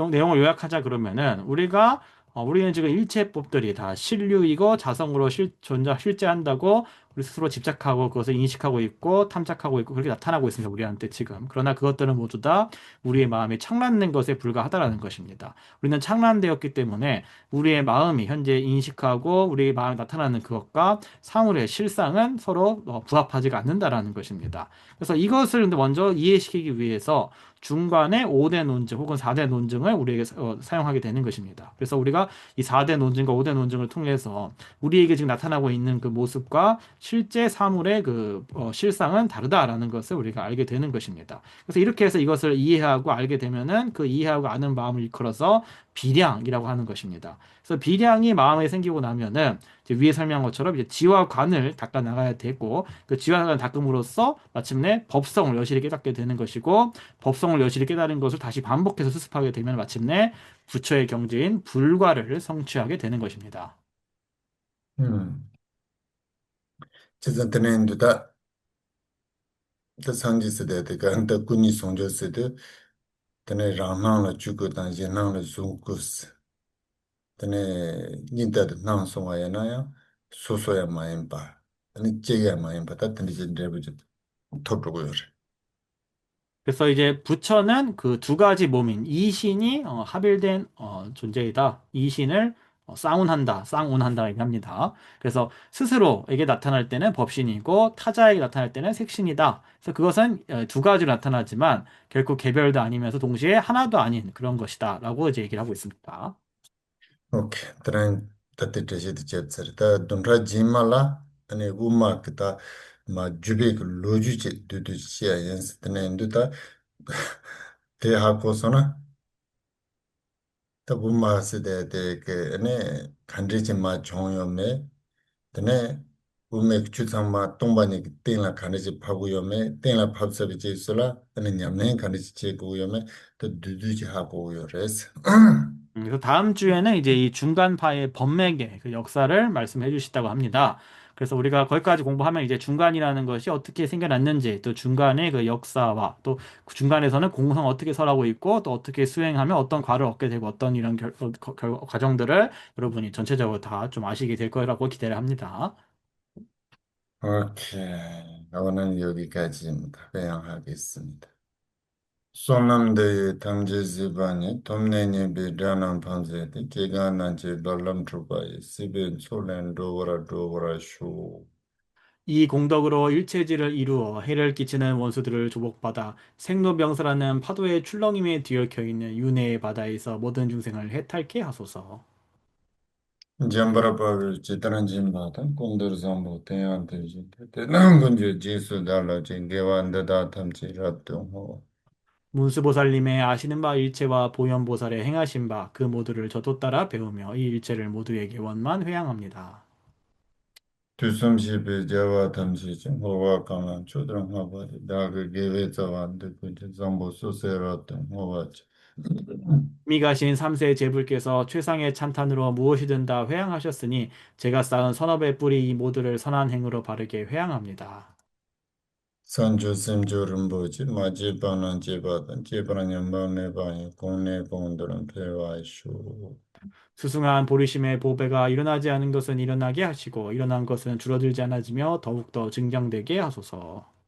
내용을 요약하자 그러면은 우리는 지금 일체법들이 다 실류이고 자성으로 실제한다고 우리 스스로 집착하고 그것을 인식하고 있고 탐착하고 있고 그렇게 나타나고 있습니다. 우리한테 지금. 그러나 그것들은 모두 다 우리의 마음이 창란된 것에 불과하다라는 것입니다. 우리는 창란되었기 때문에 우리의 마음이 현재 인식하고 우리의 마음이 나타나는 그것과 사물의 실상은 서로 부합하지가 않는다라는 것입니다. 그래서 이것을 근데 먼저 이해시키기 위해서 중간에 5대 논증 혹은 4대 논증을 우리에게 사용하게 되는 것입니다. 그래서 우리가 이 4대 논증과 5대 논증을 통해서 우리에게 지금 나타나고 있는 그 모습과 실제 사물의 그 실상은 다르다라는 것을 우리가 알게 되는 것입니다. 그래서 이렇게 해서 이것을 이해하고 알게 되면은 그 이해하고 아는 마음을 일컬어서 비량이라고 하는 것입니다. 그래서 비량이 마음에 생기고 나면은 이제 위에 설명한 것처럼 이제 지와 관을 닦아 나가야 되고 그 지와 관을 닦음으로써 마침내 법성을 여실히 깨닫게 되는 것이고 법성을 여실히 깨달은 것을 다시 반복해서 수습하게 되면 마침내 부처의 경지인 불과를 성취하게 되는 것입니다. 지선 드네인도다 더 상지스데 그 한다 군이 송조스데 드네 라나나 주고단 제나나 중쿠스 tene ninta de nang songa ya na ya so so ya ma yin pa ani che ya ma yin pa ta tene jen de bu je to to go yo 그래서 이제 부처는 그 두 가지 몸인 이신이 합일된 존재이다. 이신을 쌍운한다 얘기합니다. 그래서 스스로에게 나타날 때는 법신이고 타자에게 나타날 때는 색신이다. 그래서 그것은 두 가지로 나타나지만 결코 개별도 아니면서 동시에 하나도 아닌 그런 것이다라고 이제 얘기를 하고 있습니다. okay tren ta te te je de che tsar ta dun ra jin ma la ani u ma ka ta ma jube ko lo ju che du chi ya yin tene ndu ta te ha ko so na ta u ma se de ke ne kan ri che ma chong yo me tene ume chutsangma tongpa ni tenla khaniji phagu yome, tenla phabsabi je sula, tene nyamnen khaniji che gu yome, to dudu ji ha gu yo res. 그래서 다음 주에는 이제 이 중간파의 법맥의 그 역사를 말씀해 주시다고 합니다. 그래서 우리가 거기까지 공부하면 이제 중간이라는 것이 어떻게 생겨났는지, 또 중간의 그 역사와 또 그 중간에서는 공성 어떻게 설하고 있고, 또 어떻게 수행하면 어떤 과를 얻게 되고 어떤 이런 과정들을 여러분이 전체적으로 다 좀 아시게 될 거라고 기대를 합니다. 오케이. 오늘 여기까지입니다. 배양하겠습니다. 소남대의 탐지지반이 돔내니 비련한 판세대 기간난지 롤람 트루바이 시벤 소렌 도브라 쇼. 이 공덕으로 일체지를 이루어 해를 끼치는 원수들을 조복받아 생로병사라는 파도의 출렁임에 뒤얽혀 있는 윤회의 바다에서 모든 중생을 해탈케 하소서. Jambarapavi Chitranjimbata, Kundur Zambu, Teyanti, Tenangunju, Jisu Dala, Jingevanda Tamchi Ratu. 문수보살님의 아시는 바 일체와 보현보살의 행하신 바 그 모두를 저도 따라 배우며 이 일체를 모두에게 원만 회양합니다. Tusumshi Java Tamchi, Hova Kaman, Chudram Havadi, Daga Geve Zavandi, Zambu Suseratu, Hova 미 가신 3세 제불께서 최상의 찬탄으로 무엇이든 다 회양하셨으니 제가 쌓은 선업의 뿌리 이 모두를 선한 행으로 바르게 회양합니다. 산주심주 림보지 마지바는 제바든 제바는 연방내 방이 공내 공들은 폐와이쇼. 수승한 보리심의 보배가 일어나지 않은 것은 일어나게 하시고 일어난 것은 줄어들지 않아지며 더욱더 증장되게 하소서.